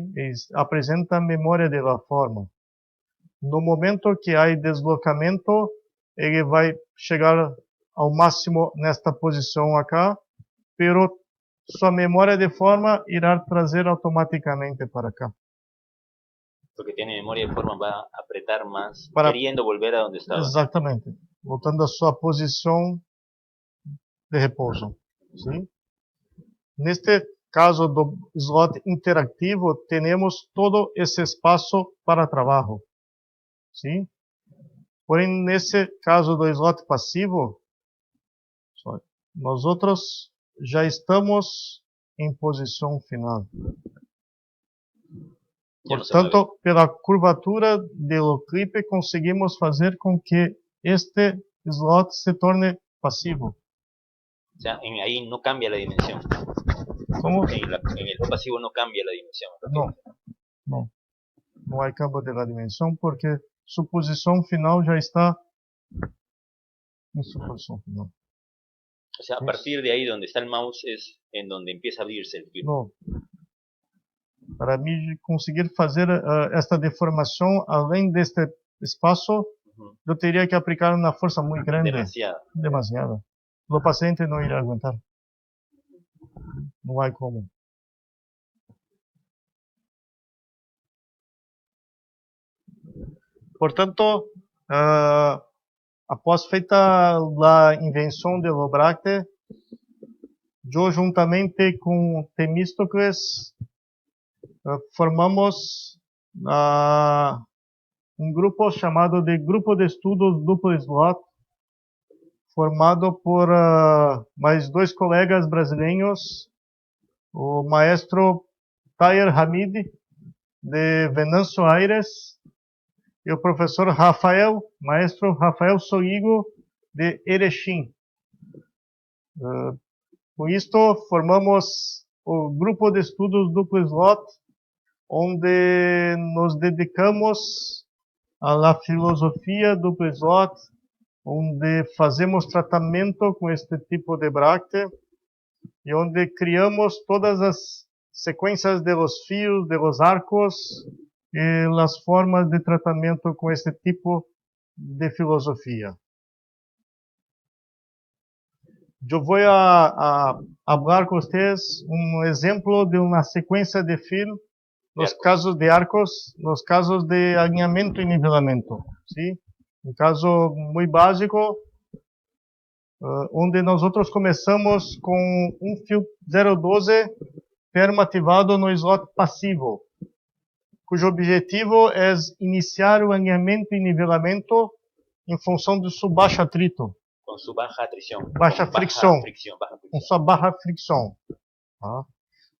Apresenta a memória de la forma. No momento que há deslocamento, ele vai chegar ao máximo nesta posição acá, pero sua memória de forma irá trazer automaticamente para cá.
Porque tiene memoria de forma, va a apretar más,
Para-
queriendo volver a donde estaba.
Exatamente. Voltando à sua posição de repouso. ¿Sí? Neste caso do slot interactivo, temos todo esse espaço para trabalho. ¿Sí? Porém, nesse caso do slot passivo, nós outros já estamos em posição final.
ya no se mueve.
Portanto, pela curvatura do clipe, conseguimos fazer com que este slot se torne pasivo.
O sea, ahí no cambia la dimensión.
Como?
En el slot pasivo no cambia la dimensión.
Não há cambio de la dimensão, porque sua posição final já está em sua posição final.
O sea, a partir de ahí donde está el mouse es en donde empieza a abrirse el film.
Não. Para mim conseguir fazer esta deformação além deste espaço, eu teria que aplicar uma força muito grande. Demasiada. O paciente não irá aguentar. Não há como. Portanto, após feita a invenção do Lobracte, eu juntamente com Temístocles formamos um grupo chamado de Grupo de Estudos Duplo Slot, formado por mais dois colegas brasileiros, o maestro Taher Hamid, de Venâncio Aires, e o professor maestro Rafael Soigo, de Erechim. Com isto, formamos o Grupo de Estudos Duplo Slot, onde nos dedicamos à filosofia duplo slot, onde fazemos tratamento com este tipo de bracte e onde criamos todas as sequências de los fios, de los arcos e as formas de tratamento com este tipo de filosofia. Eu vou falar com vocês um exemplo de uma sequência de fios nos casos de arcos, nos casos de alinhamento e nivelamento. ¿Sí? Um caso muito básico, onde nós começamos com um fio 012 permativado no slot passivo, cujo objetivo é iniciar o alinhamento e nivelamento em função de seu baixo atrito.
Com sua baixa fricção.
Baixa fricção. Com sua baixa fricção. Tá?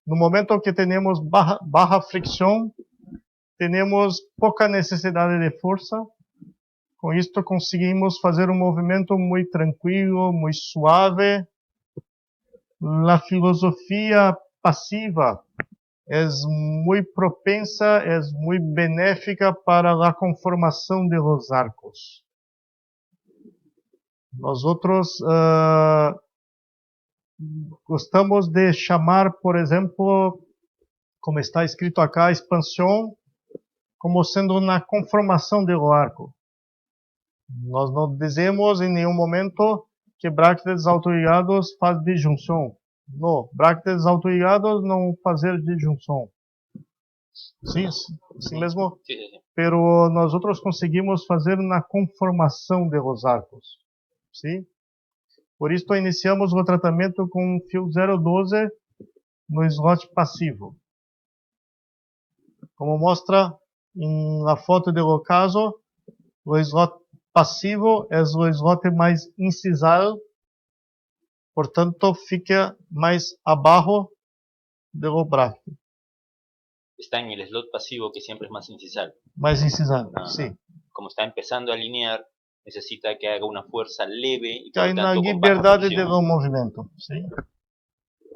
No momento que temos baixa fricção, temos pouca necessidade de força. Com isto conseguimos fazer um movimento muito tranquilo, muito suave. A filosofia passiva é muito propensa, é muito benéfica para a conformação de los arcos. Nós gostamos de chamar, por exemplo, como está escrito acá, expansão, como sendo uma conformação do arco. Nós não dizemos em nenhum momento que bractes autoligados faz disjunção. Não, bractes autoligados não fazem disjunção. Sim, sim mesmo?
Sí.
Pero nós conseguimos fazer uma conformação de los arcos. Sim? Por isso, iniciamos o tratamento com um fio 012 no slot passivo. Como mostra na foto do caso, o slot passivo é o slot mais incisal, portanto, fica mais abaixo do bracte.
Está en el slot pasivo que siempre es más incisal.
Mais incisal, sim.
Como está empezando a alinear, necesita que haga una fuerza leve y
que hay na liberdade do movimento, sim?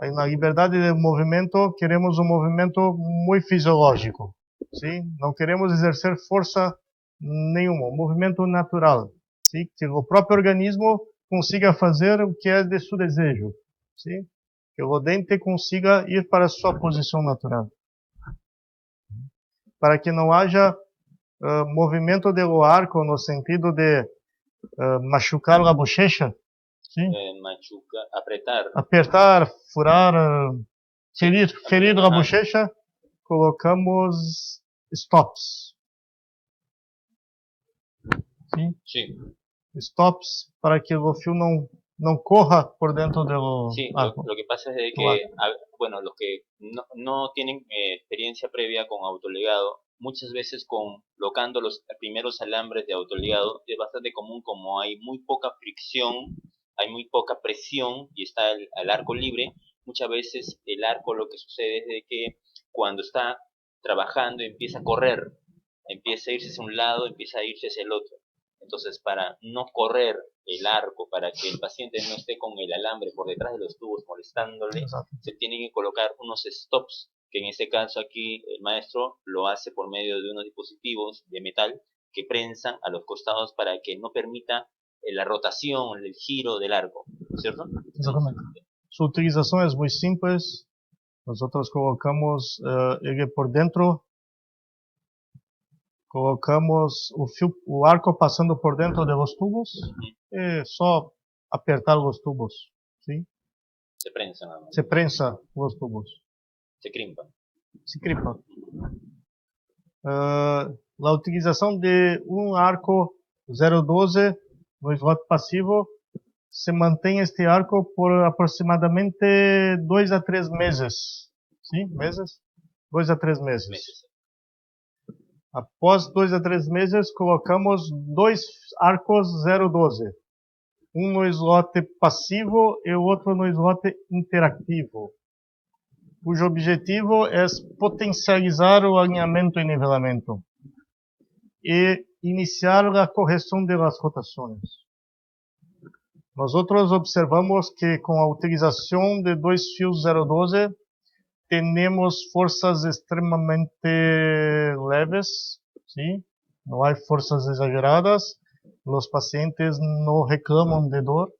Aí na liberdade do movimento queremos um movimento muito fisiológico, sim? Não queremos exercer força nenhuma, um movimento natural, sim? Que o próprio organismo consiga fazer o que é de seu desejo, sim? Que o dente consiga ir para a sua posição natural, para que não haja movimento do arco no sentido de machucar a bochecha, sim? Apertar, furar, ferir a bochecha, colocamos stops. Sim?
Sí.
Stops para que o fio não corra por dentro do
Sí,
arco.
lo que pasa es de que, bueno, los que no tienen experiencia previa con autoligado, muchas veces colocando los primeros alambres de autoligado es bastante común, como hay muy poca fricción, hay muy poca presión y está el arco libre. Muchas veces el arco, lo que sucede es de que cuando está trabajando y empieza a correr, empieza a irse hacia un lado, empieza a irse hacia el otro. Entonces, para no correr el arco, para que el paciente no esté con el alambre por detrás de los tubos molestándole,
Exacto.
se tienen que colocar unos stops, que en este caso aquí el maestro lo hace por medio de unos dispositivos de metal que prensan a los costados para que no permita la rotación, el giro del arco, ¿cierto?
Exatamente. Su utilização é muito simples. Nós colocamos ele por dentro, colocamos o arco passando por dentro dos tubos e só apertar os tubos, sim?
Se prensa nada más.
Se prensa os tubos,
Se crimpa.
se crimpa. A utilização de um arco 012 no slot passivo se mantém este arco por aproximadamente 2 a 3 meses. Sim? Meses? 2 a 3 meses.
Meses.
Após 2 a 3 meses, colocamos 2 arcos 012. Um no slot passivo e o outro no slot interativo, cujo objetivo é potencializar o alinhamento e nivelamento e iniciar a correção das rotações. Nós observamos que com a utilização de 2 fios 012, temos forças extremamente leves, sim? Não há forças exageradas, os pacientes não reclamam de dor,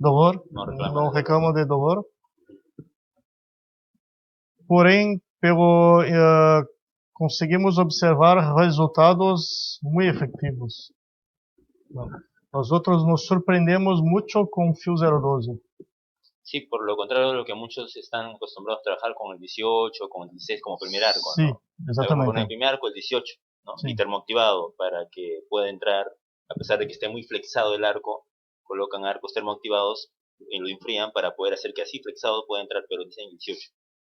não reclamam de dor. Porém, conseguimos observar resultados muito efetivos. Nós nos surpreendemos muito com o fio 012.
Sí, por lo contrario de lo que muchos están acostumbrados a trabajar con el 18, con el 16 como primer arco,
Sí,
¿no?
exatamente.
Con el primer arco el 18, ¿no?
Sí.
Intermoactivado, para que pueda entrar, a pesar de que esté muy flexado el arco, colocan arcos termoactivados y lo enfrían para poder hacer que así flexado pueda entrar, pero dicen el 18.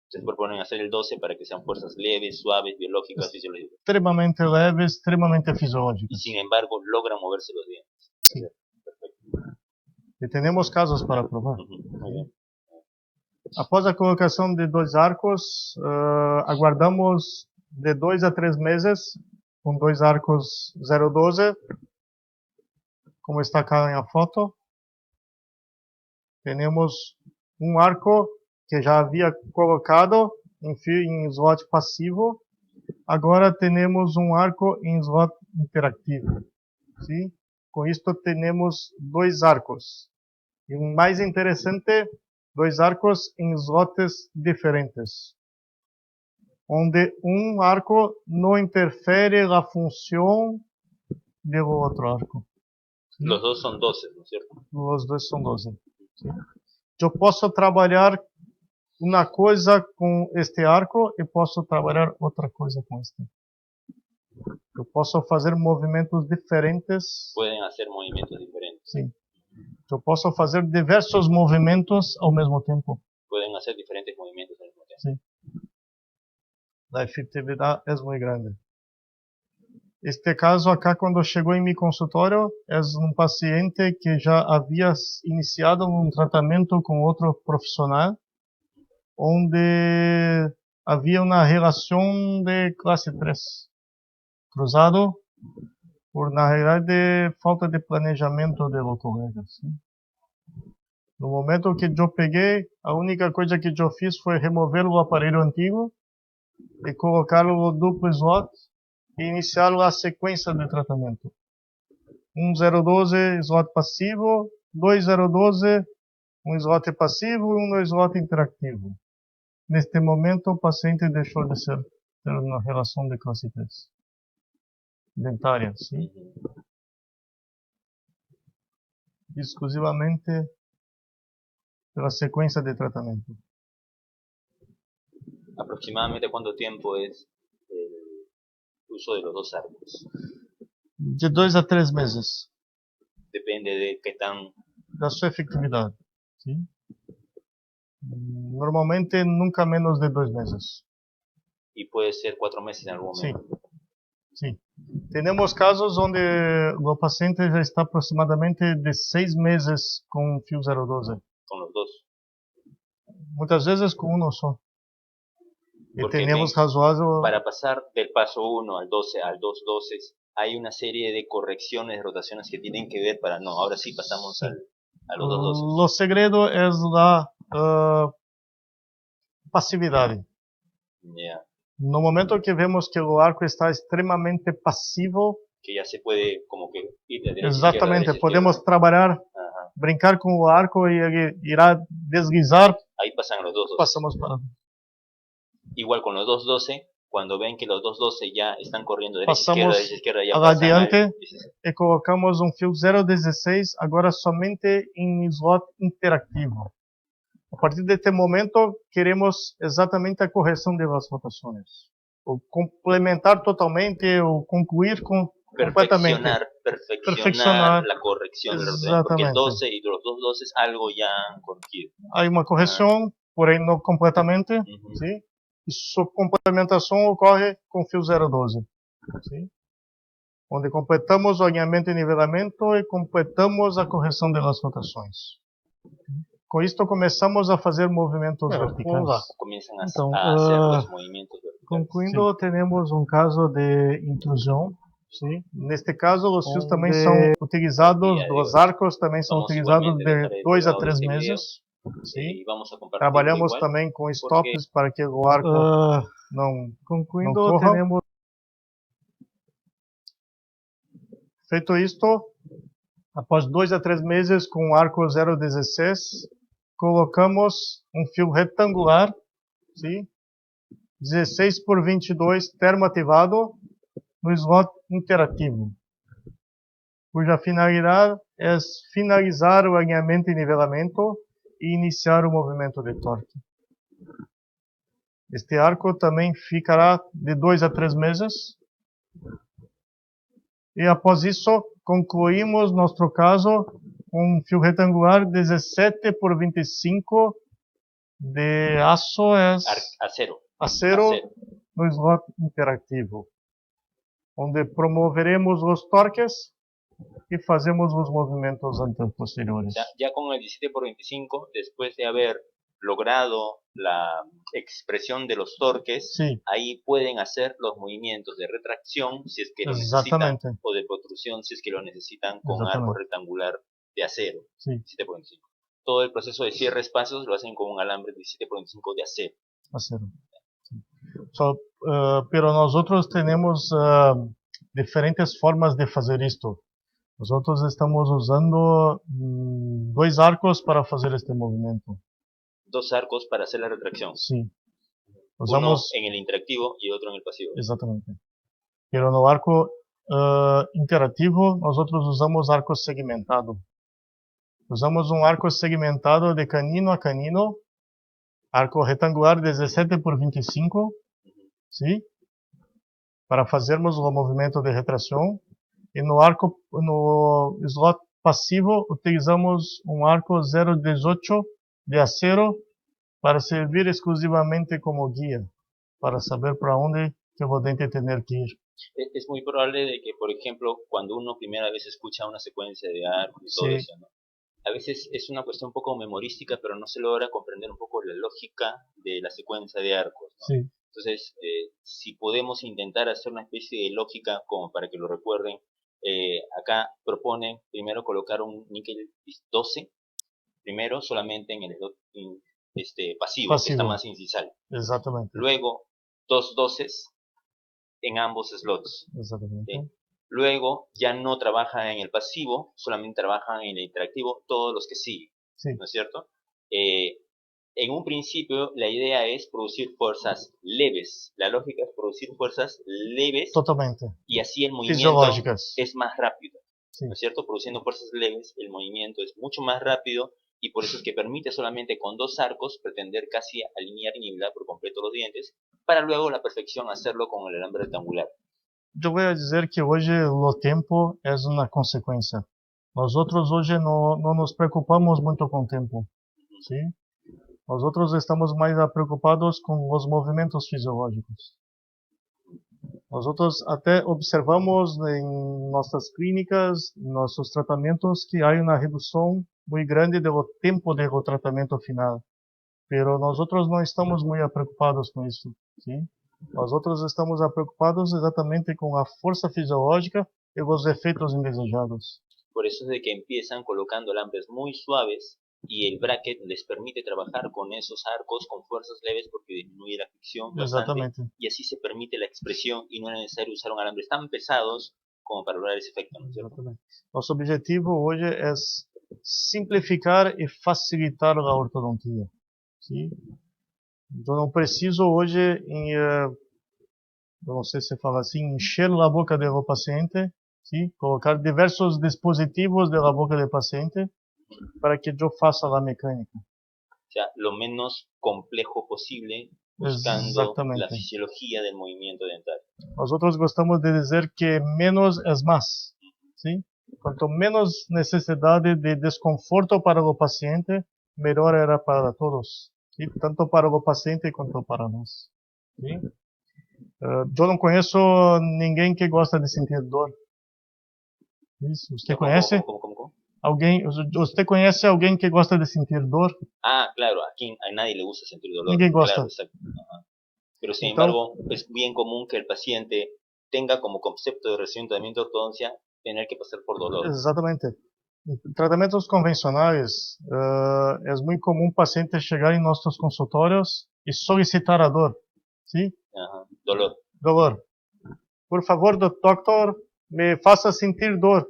Entonces proponen hacer el 12 para que sean fuerzas leves, suaves, biológicas, fisiológicas.
Extremamente leves, extremamente fisiológicas.
Y sin embargo logran moverse los dientes.
Sí. E temos casos para provar.
Muy bien.
Após a colocação de 2 arcos, aguardamos de 2 a 3 meses com 2 arcos 012, como está cá na foto. Temos um arco que já havia colocado em slot passivo. Agora temos um arco em slot interativo. Sim? Com isto temos 2 arcos. E o mais interessante, 2 arcos em slots diferentes, onde um arco não interfere na função do outro arco.
¿Sí? Los dos son 12, ¿no es cierto?
Os dois são 12. ¿Sí? Eu posso trabalhar uma coisa com este arco e posso trabalhar outra coisa com este. Eu posso fazer movimentos diferentes.
Pueden hacer movimientos diferentes.
Sim. Eu posso fazer diversos movimentos ao mesmo tempo.
Pueden hacer diferentes movimientos al mismo tiempo.
Sim. A efetividade é muito grande. Este caso acá, quando chegou em meu consultório, é um paciente que já havia iniciado um tratamento com outro profissional, onde havia uma relação de classe 3, cruzado por, na realidade, falta de planejamento do colega. Sim? No momento que eu peguei, a única coisa que eu fiz foi remover o aparelho antigo e colocá-lo no duplo slot e iniciar a sequência de tratamento. 012 slot passivo, 012 um slot passivo e um slot interativo. Neste momento, o paciente deixou de ter uma relação de classe 3. Dentária, sim? Exclusivamente pela sequência de tratamento.
¿Aproximadamente cuánto tiempo es el uso de los dos arcos?
De 2 a 3 meses.
Depende de qué tan...
Da sua efetividade. Sim? Normalmente nunca menos de 2 meses.
Y puede ser 4 meses en algún
Sim.
momento.
Sim. Temos casos onde o paciente já está aproximadamente de 6 meses com o fio 012.
Con los dos.
Muitas vezes com um só. Y
Porque
tenemos razoado,
para pasar del paso 1 al 12 al 2 doces, hay una serie de correcciones, de rotaciones que tienen que ver para, no, ahora sí pasamos
sí.
a los 2 doces.
Lo segredo es la pasividad.
Ya,
No momento que vemos que el arco está extremadamente pasivo,
que ya se puede como que ir de derecha a
exactamente,
izquierda,
podemos trabalhar,
Ajá.
brincar con el arco y él irá deslizar,
Ahí pasan los 2 doces.
pasamos para...
Igual con los 2 12, cuando ven que los 2 12 ya están corriendo derecha
Pasamos
a izquierda, ya pasan
adiante e colocamos fio 016 agora somente em slot interativo. A partir deste momento, queremos exatamente a correção das rotações. Ou complementar totalmente, ou concluir completamente.
perfeccionar la corrección del rotación, porque el
Exatamente.
12 y los 2 12 algo ya han corregido.
Há uma correção, porém não completamente.
Uhum.
Sim? E sua complementação ocorre com fio 012. Sim? Onde completamos o alinhamento e nivelamento e completamos a correção das rotações. Com isto começamos a fazer movimentos verticais.
Comienzan
Então,
a hacer los movimientos verticales.
concluindo, temos caso de intrusão. Sim. Neste caso, os fios também são utilizados, os arcos também são utilizados de 2 a 3 meses. Sim. Trabalhamos também com stops para que o arco não corra. Feito isto, após 2 a 3 meses com o arco 016, colocamos fio retangular, sim? 16 por 22 termoativado no slot interativo, cuja finalidade é finalizar o alinhamento e nivelamento e iniciar o movimento de torque. Este arco também ficará de 2 a 3 meses. E após isso, concluímos nosso caso com fio retangular 17 por 25 de acero no slot interativo, onde promoveremos os torques y fazemos los movimientos anteposteriores.
Ya con el 17 por 25, después de haber logrado la expresión de los torques,
sí,
ahí pueden hacer los movimientos de retracción si es que lo necesitan, o de protrusión si es que lo necesitan con arco rectangular de acero,
sí.
17 por 25. Todo el proceso de cierre espacios lo hacen con un alambre 17 por 25 de acero.
Acero. Sí. Pero nosotros tenemos diferentes formas de fazer isto. Nosotros estamos usando 2 arcos para fazer este movimento.
2 arcos para hacer la retracción.
Sí.
Usamos uno en el interactivo y otro en el pasivo.
Exactamente. Pero no arco interativo, nosotros usamos arco segmentado. Usamos un arco segmentado de canino a canino, arco retangular 17 por 25, ¿sí? Para fazermos o movimento de retração. E no slot passivo, utilizamos um arco 018 de acero para servir exclusivamente como guia, para saber para onde que o dente tener que ir.
Es muy probable de que, por ejemplo, cuando uno primera vez escucha una secuencia de arcos y todo
sí,
eso, ¿no? A veces es una cuestión un poco memorística, pero no se logra comprender un poco la lógica de la secuencia de arcos, ¿no?
Sí.
Entonces, si podemos intentar hacer una especie de lógica como para que lo recuerden, acá proponen primero colocar un níquel 12, primero solamente en el pasivo, que está más incisal.
Exactamente.
Luego, 2 doces en ambos slots.
Exactamente.
¿Sí? Luego, ya no trabaja en el pasivo, solamente trabajan en el interactivo todos los que siguen,
sí,
¿no es cierto? En un principio, la idea es producir fuerzas leves. La lógica es producir fuerzas leves.
Totalmente.
Y así el movimiento es más rápido, sí, ¿no es cierto? Produciendo fuerzas leves, el movimiento es mucho más rápido y por eso es que permite solamente con 2 arcos pretender casi alinear y nivelar por completo los dientes, para luego la perfección hacerlo con el alambre rectangular.
Eu vou dizer que hoje o tempo é uma consequência. Nós outros hoje não nos preocupamos muito com o tempo, sim? Nós outros estamos mais preocupados com os movimentos fisiológicos. Nós outros até observamos em nossas clínicas, nossos tratamentos, que há uma redução muito grande do tempo do tratamento final. Pero nós outros não estamos muito preocupados com isso. Sim? Nós outros estamos preocupados exatamente com a força fisiológica e os efeitos indesejados.
Por eso es de que empiezan colocando alambres muy suaves y el bracket les permite trabajar con esos arcos con fuerzas leves porque disminuye la fricción bastante
Exatamente.
y así se permite la expresión y no es necesario usar un alambres tan pesados como para lograr ese efecto, ¿no es cierto?
Exatamente. Nosso objetivo hoje é simplificar e facilitar a ortodontia. Sim? Então não preciso hoje, eu não sei se fala assim, encher a boca do paciente, sim? Colocar diversos dispositivos na boca do paciente para que eu faça a mecânica.
O sea, lo menos complejo posible buscando
Exatamente.
la fisiología del movimiento dental.
Nós outros gostamos de dizer que menos é mais. Sim? Quanto menos necessidade de desconforto para o paciente, melhor era para todos. Sim? Tanto para o paciente quanto para nós. Sim? Eu não conheço ninguém que gosta de sentir dor. Isso. Você conhece?
¿Cómo?
Alguém? Você conhece alguém que gosta de sentir dor?
Ah, claro, aquí a nadie le gusta sentir dolor.
Ninguém gosta.
Claro, exacto. Ajá. Pero sin
Então,
embargo, es bien común que el paciente tenga como concepto de recién tratamiento de ortodoncia tener que pasar por dolor.
exatamente. Em tratamentos convencionais, é muito comum o paciente chegar em nossos consultórios e solicitar a dor. Sim?
Ajá, dolor.
Dolor. Por favor, doutor, me faça sentir dor.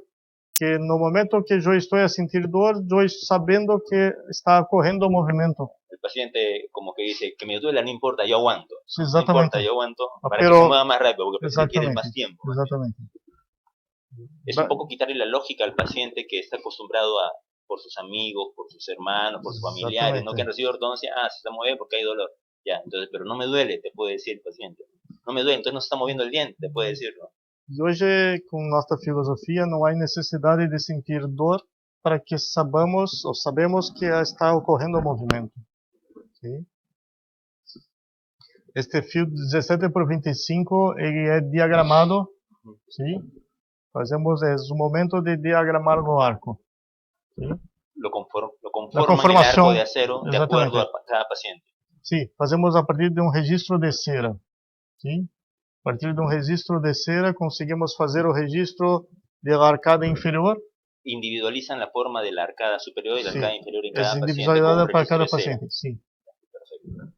Que no momento que eu estou a sentir dor, eu sabendo que está ocorrendo o movimento.
El paciente como que dice, que me duela, no importa, yo aguanto.
Sí,
No
exactamente.
importa, yo aguanto para
Pero-
que se mueva más rápido, porque el paciente quiere
Exatamente.
más tiempo.
Exatamente.
Es un poco quitarle la lógica al paciente que está acostumbrado a, por sus amigos, por sus hermanos, por sus familiares, ¿no?
Exactamente.
Que han recibido ortodoncia, se está moviendo porque hay dolor. Ya, entonces, pero no me duele, te puede decir el paciente. No me duele, entonces no se está moviendo el diente, te puede decirlo.
E hoje, com nossa filosofia, não há necessidade de sentir dor para que sabemos que está ocorrendo o movimento. Sim? Este fio 17 por 25, ele é diagramado. Sim? Fazemos o momento de diagramar o arco. Sim?
Lo conforman
La
el
conformación,
arco de acero de acuerdo
exactamente.
a cada paciente.
Sim, fazemos a partir de um registro de cera. Sim? A partir de um registro de cera, conseguimos fazer o registro da arcada inferior.
Individualizan la forma de la arcada superior y la
Sí,
arcada inferior en
es
cada paciente.
individualizada
con un
para
registro
cada
de cera.
paciente. Sim.
Perfecto.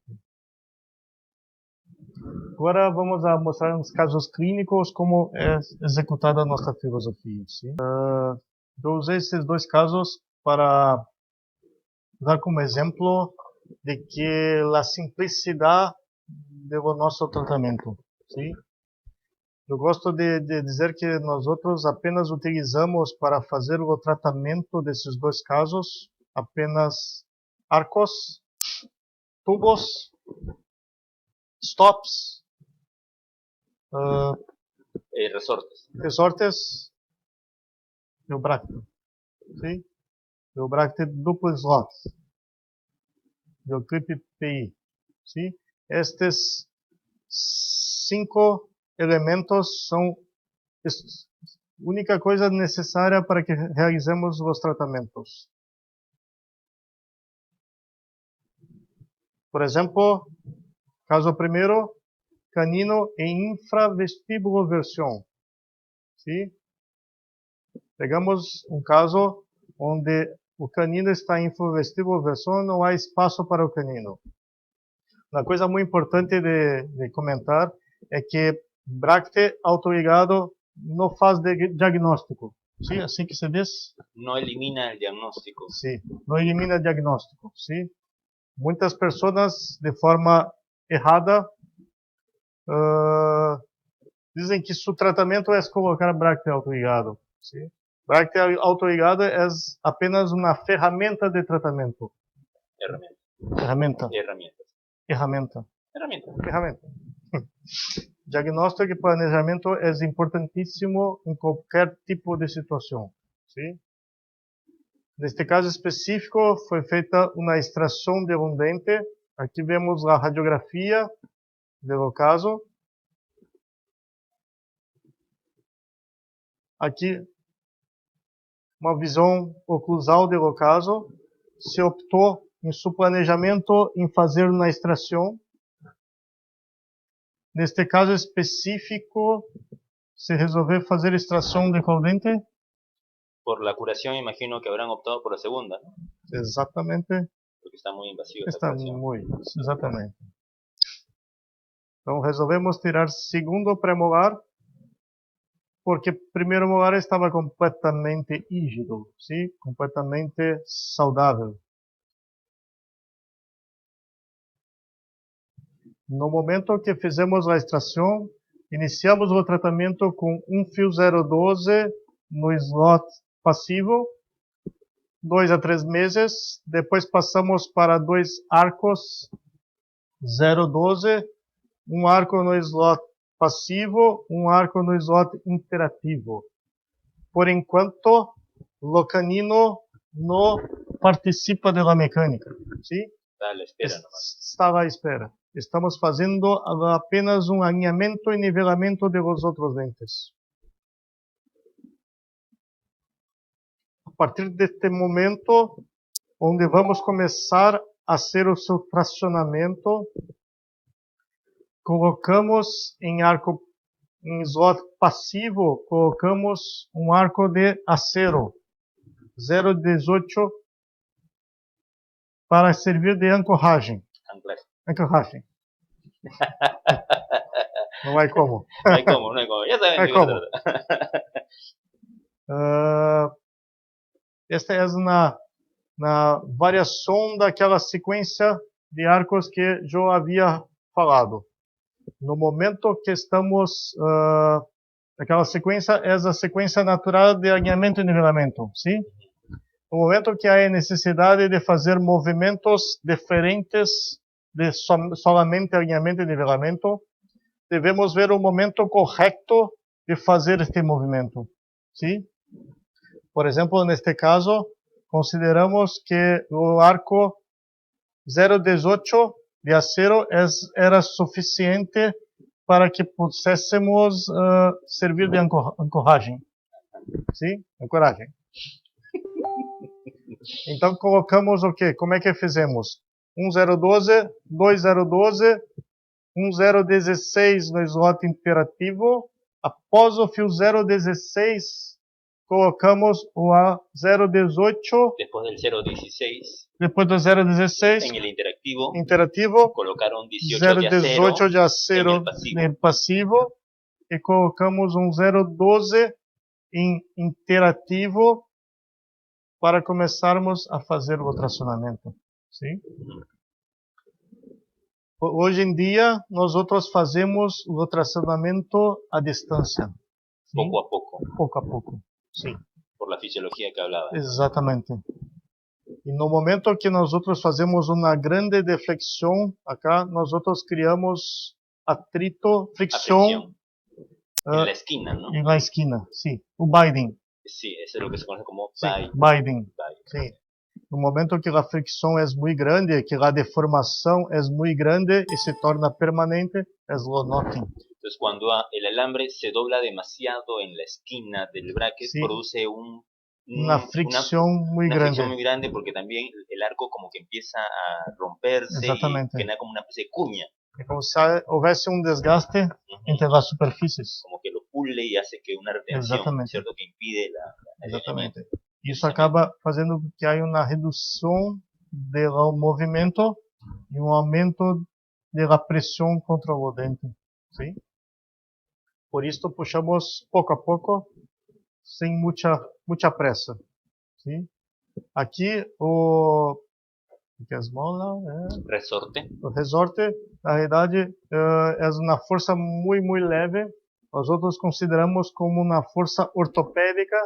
Agora vamos a mostrar uns casos clínicos como é executada a nossa filosofia. Sim? Eu usei esses dois casos para dar como exemplo de que a simplicidade do nosso tratamento. Sim? Eu gosto de dizer que nós outros apenas utilizamos para fazer o tratamento desses dois casos apenas arcos, tubos, stops,
Resortes.
resortes e o bracte. Sim? E o bracte duplo slot. E o clip PI. Sim? Estes 5 elementos são a única coisa necessária para que realizemos os tratamentos. Por exemplo, caso primeiro, canino em infravestibuloversão. Sim? Pegamos um caso onde o canino está em infravestibuloversão, não há espaço para o canino. Uma coisa muito importante de comentar é que bracte autoligado não faz diagnóstico. Sim, assim que se diz?
No elimina el diagnóstico.
Sim, não elimina diagnóstico. Sim. Muitas pessoas, de forma errada, dizem que seu tratamento é colocar bracte autoligado. Sim. Bracte autoligado é apenas uma ferramenta de tratamento.
Herramienta.
Ferramenta. Diagnóstico e planejamento é importantíssimo em qualquer tipo de situação. Sim? Neste caso específico, foi feita uma extração de um dente. Aqui vemos a radiografia do caso. Aqui, uma visão oclusal do caso. Se optou em seu planejamento em fazer uma extração. Neste caso específico, se resolver fazer extração de qual dente?
Por la curación imagino que habrán optado por la segunda, ¿no?
Exatamente.
Porque está muy invasiva esa
Está
curación.
exatamente. Então resolvemos tirar segundo premolar, porque primeiro molar estava completamente rígido, sim? Completamente saudável. No momento que fizemos a extração, iniciamos o tratamento com um fio 012 no slot passivo, 2 a 3 meses. Depois passamos para 2 arcos 012, um arco no slot passivo, um arco no slot interativo. Por enquanto, o canino não participa da mecânica, sim?
Está a la espera nomás.
Estava à espera. Estamos fazendo apenas um alinhamento e nivelamento de los outros dentes. A partir deste momento, onde vamos começar a fazer o seu tracionamento, colocamos em arco, em slot passivo, colocamos um arco de acero 018 para servir de ancoragem.
Anclaje.
Ancoragem. Não há como.
No hay cómo, no hay cómo. Ya saben
No hay
de qué se
cómo.
trata.
Esta é na variação daquela sequência de arcos que eu havia falado. No momento que estamos, aquela sequência é a sequência natural de alinhamento e nivelamento, sim? No momento que há necessidade de fazer movimentos diferentes de solamente alinhamento e nivelamento, devemos ver o momento correto de fazer este movimento, sim? Por exemplo, neste caso, consideramos que o arco 018 de acero era suficiente para que pudéssemos servir de ancoragem. Sim? Ancoragem. Então colocamos o quê? Como é que fizemos? 1012, 2012, 1016 no slot interativo. Após o fio 016, colocamos o A018.
Después del 016,
Depois do 016,
en el interactivo,
interativo,
colocaron 18 de
018 de
acero
acero
en el pasivo.
no passivo e colocamos um 012 em interativo para começarmos a fazer o tracionamento. Sim? Hoje em dia, nós outros fazemos o tracionamento à distância. Sim?
Poco a poco,
Pouco a pouco. Sim.
por la fisiología que hablaba.
Exatamente. E no momento que nós outros fazemos uma grande deflexão, acá nós outros criamos atrito, fricção
En la esquina, ¿no?
na esquina, sim. O binding,
Sí, eso es lo que se conoce como
sim.
bite.
Binding,
Bite.
sim. No momento que a fricção é muito grande, que a deformação é muito grande e se torna permanente, é o knotting.
Entonces, cuando el alambre se dobla demasiado en la esquina del bracket,
Sí.
produce
Uma fricção muito
una
grande.
fricción muy grande porque también el arco como que empieza a romperse
Exactamente.
y genera como una especie de cuña,
É como se houvesse um desgaste entre as superfícies.
como que lo pule y hace que una retención,
Exactamente.
¿cierto? Que impide el alineamiento.
Exatamente. Isso acaba fazendo com que haja uma redução do movimento e um aumento da pressão contra o dente. Sim? Por isso puxamos pouco a pouco, sem muita pressa. Sim? Aqui o que é esmola,
Resorte.
o resorte, na realidade, é uma força muito leve. Nós outros consideramos como uma força ortopédica,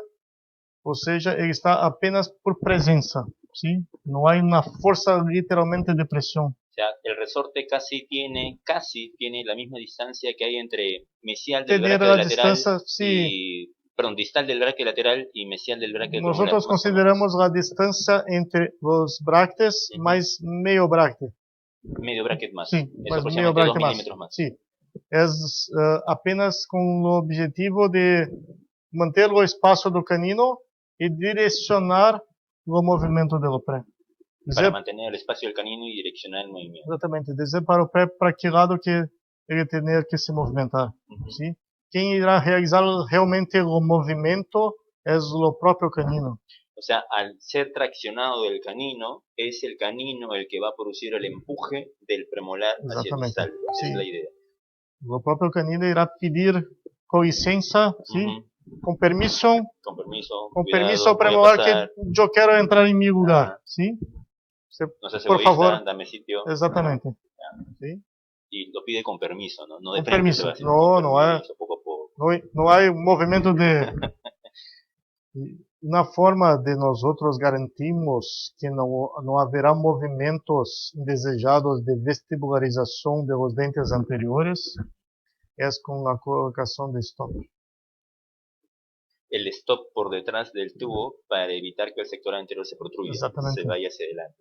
ou seja, ele está apenas por presença, sim? Não há uma força literalmente de pressão.
O sea, el resorte casi tiene la misma distancia que hay entre mesial del
Tener
bracket
a
lateral
distância, sim.
y, perdón, distal del bracket lateral y mesial del bracket
Nós
femoral,
outros
más o menos.
consideramos a distância entre os bractes mais meio bracte.
Medio bracket más.
Sim,
Es
mais meio
aproximadamente 2
bracte mais.
milímetros más.
Sim. É apenas com o objetivo de manter o espaço do canino e direcionar o movimento do pé.
Para mantener el espacio del canino y direccionar el movimiento.
Exatamente, dizer para o pé para que lado que ele tener que se movimentar, ¿sí? Quem irá realizar realmente o movimento es lo propio canino.
O sea, al ser traccionado del canino, es el canino el que va a producir el empuje del premolar hacia el
Exatamente.
distal. Esa
Sí.
es la idea.
O próprio canino irá pedir com licença, ¿sí?
Ujú.
Com permiso,
Con permiso,
ao
voy a
premolar que
pasar,
eu quero entrar em meu lugar,
Ajá.
¿sí?
no seas
Por
egoísta,
favor,
dame sitio.
exatamente. ¿Sí?
Y lo pide con permiso, ¿no? No de
Com
frente se
permiso.
va haciendo, con
Não é,
permiso, poco a poco.
não há movimento de na forma de nós outros garantimos que não haverá movimentos indesejados de vestibularização de los dentes anteriores, é com a colocação de stop.
El stop por detrás del tubo para evitar que el sector anterior se protruya,
Exactamente.
se vaya hacia adelante.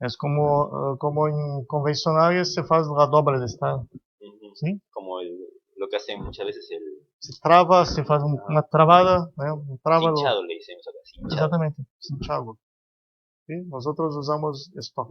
É como em convencionais se faz a dobra de estado.
Ujú.
¿Sí?
Como lo que hacen muchas veces el
Se trava, se faz uma travada, né? Trava
cinchado, le decimos acá, cinchado.
exatamente, cinchado. ¿Sí? Nosotros usamos stop.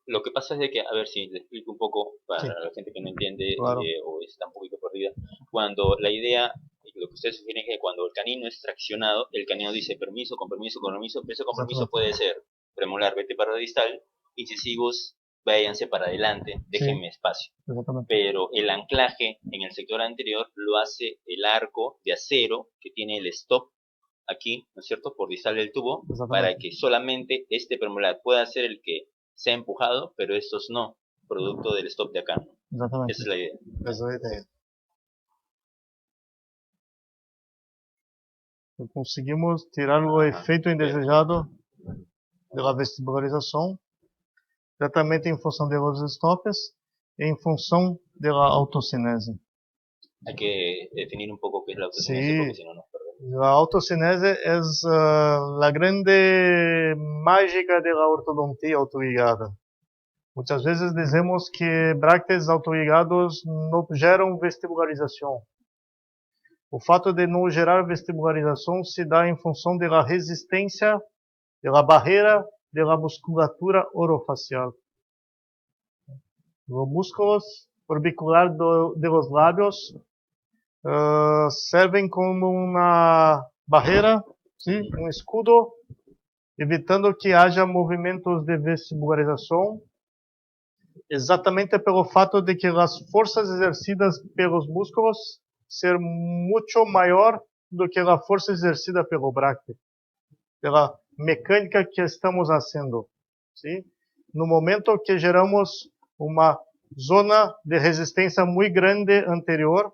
Lo que pasa es de que, a ver si le explico un poco para
Sí.
la gente que no entiende
Claro.
o está un poquito perdida. Cuando la idea, lo que ustedes sugieren es que cuando el canino es traccionado, el canino dice permiso, con permiso, con permiso, permiso, con permiso
Exactamente.
puede ser premolar, vete para distal, incisivos, váyanse para adelante, déjenme espacio.
Exatamente.
Pero el anclaje en el sector anterior lo hace el arco de acero que tiene el stop aquí, ¿no es cierto?, por distal del tubo,
Exactamente.
para que solamente este premolar pueda ser el que sea empujado, pero estos no, producto del stop de acá, ¿no?
Exatamente.
Esa es la idea.
Essa é a ideia. Então, conseguimos tirar o efeito indesejado da vestibularização, exatamente em função dos stops e em função da autocinese.
Hay que definir un poco qué es la autocinesia,
Sí.
porque si no nos perdemos.
A autocinese é a grande mágica da ortodontia autoligada. Muitas vezes dizemos que bractes autoligados não geram vestibularização. O fato de não gerar vestibularização se dá em função da resistência da barreira da musculatura orofacial. Os músculos orbicular de los lábios servem como uma barreira, ¿sí? Um escudo, evitando que haja movimentos de vestibularização, exatamente pelo fato de que as forças exercidas pelos músculos ser muito maior do que a força exercida pelo bracte, pela mecânica que estamos fazendo. ¿Sí? No momento que geramos uma zona de resistência muito grande anterior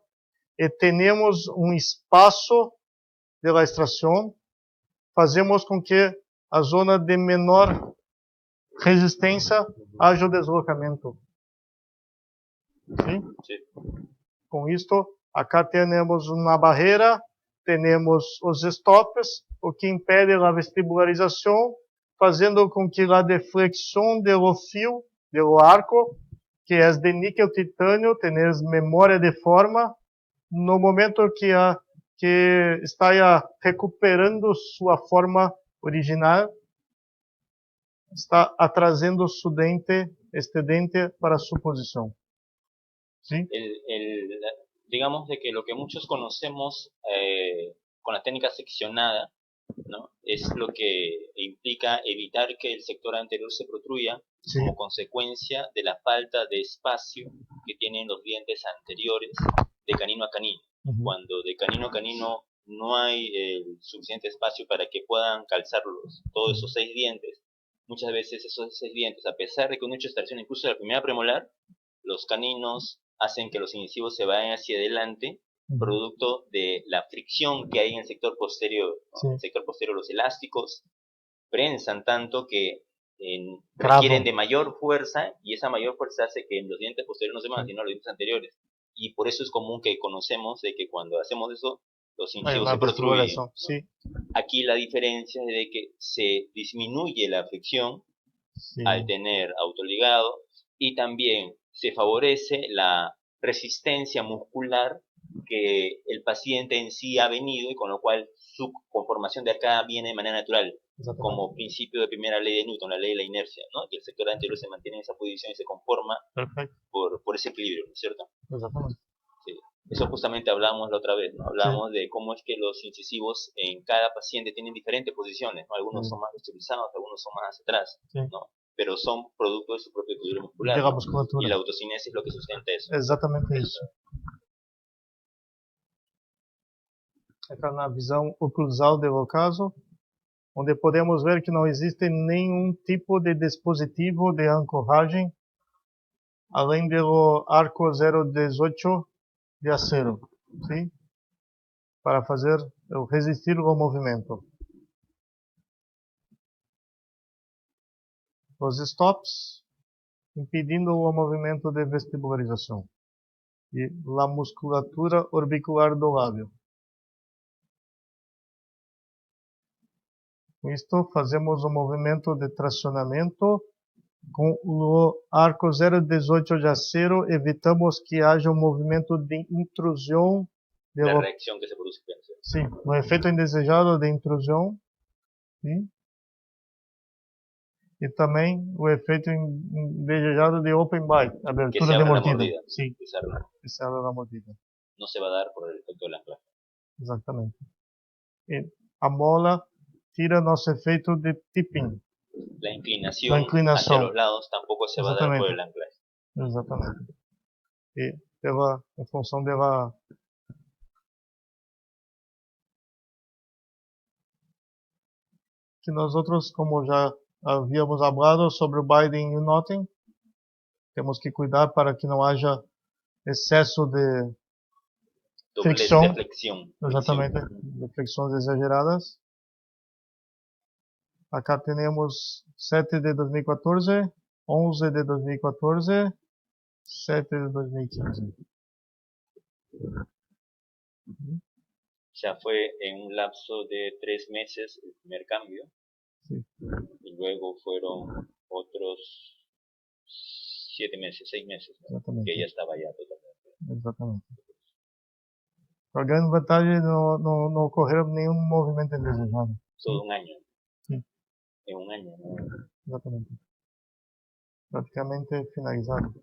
e temos um espaço de la extração, fazemos com que a zona de menor resistência haja o deslocamento. ¿Sí?
Sí.
Com isto, acá temos uma barreira, temos os stops, o que impede a vestibularização, fazendo com que a deflexão do fio, do arco, que é de níquel titânio, tenha memória de forma, no momento que está recuperando sua forma original, está trazendo este dente para sua posição. ¿Sí?
Digamos de que lo que muchos conocemos con la técnica seccionada, ¿no? Es lo que implica evitar que el sector anterior se protruya,
Sí.
como consecuencia de la falta de espacio que tienen los dientes anteriores de canino a canino. Cuando de canino a canino no hay el suficiente espacio para que puedan calzar todos esos 6 dientes, muchas veces esos 6 dientes, a pesar de que uno ha hecho extracción incluso de la primera premolar, los caninos hacen que los incisivos se vayan hacia adelante, producto de la fricción que hay en el sector posterior. ¿No?
Sí.
En el sector posterior los elásticos prensan tanto que
Cravo.
requieren de mayor fuerza, y esa mayor fuerza hace que los dientes posteriores no se muevan, sino los dientes anteriores. Y por eso es común que conocemos de que cuando hacemos eso, los incisivos se protruyen.
Sí.
Aquí la diferencia es de que se disminuye la fricción
Sí.
al tener autoligado, y también se favorece la resistencia muscular que el paciente en sí ha venido y con lo cual su conformación de acá viene de manera natural, como principio de primera ley de Newton, la ley de la inercia, ¿no? Que el sector anterior se mantiene en esa posición y se conforma por ese equilibrio, ¿no es cierto?
Exactamente.
Sí. Eso justamente hablábamos la otra vez, ¿no? Hablábamos de cómo es que los incisivos en cada paciente tienen diferentes posiciones, ¿no? Algunos son más visualizados, algunos son más hacia atrás, ¿no? Pero son producto de su propio equilibrio muscular,
De la
¿no?
musculatura.
Y la autocinesis es lo que sustenta eso.
Exatamente isso. Aqui na visão oclusal do ocaso, onde podemos ver que não existe nenhum tipo de dispositivo de ancoragem além do arco 018 de acero, sim? Para fazer resistir ao movimento. Os stops impedindo o movimento de vestibularização e a musculatura orbicular do lábio. Com isto fazemos o movimento de tracionamento com o arco 018 de acero, evitamos que haja um movimento de intrusão.
La reacción que se produce.
Sim, o efeito indesejado de intrusão. Sim? E também o efeito indesejado de open bite, abertura de mordida. Sim,
que se
abre a mordida.
No se va a dar por el efecto del anclaje.
Exatamente. E a mola tira nosso efeito de tipping.
La inclinación hacia los lados tampoco se va a dar por
Exatamente.
el anclaje.
Exatamente. E pela, em função dela que nós outros, como já havíamos falado sobre o binding e o knotting, temos que cuidar para que não haja excesso de fricção.
De flexión.
Exatamente, de fricções exageradas. Acá temos 7 de 2014, 11 de 2014, 7 de 2015.
Ya fue en un lapso de 3 meses el primer cambio.
Sí.
Y luego fueron otros 7 meses, 6 meses, ¿no? Que ya estaba ya totalmente.
Exatamente. A grande vantagem não ocorreu nenhum movimento indesejado.
Todo un año.
Sí.
En un año, ¿no?
Exatamente. Praticamente finalizado.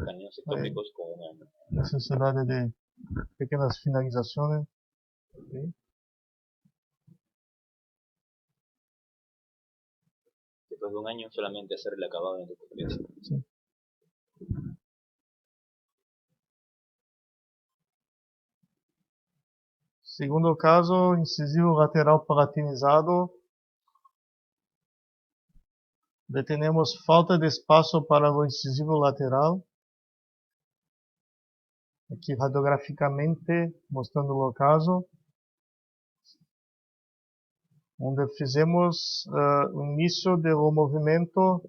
Caños ectópicos con un año.
Necessidade de pequenas finalizações. Sí.
Después de un año solamente hacer el acabado en tu conferencia.
Sí. Segundo caso, incisivo lateral palatinizado. Detenemos falta de espaço para o incisivo lateral. Aqui radiograficamente, mostrando o caso. Onde fizemos o início do movimento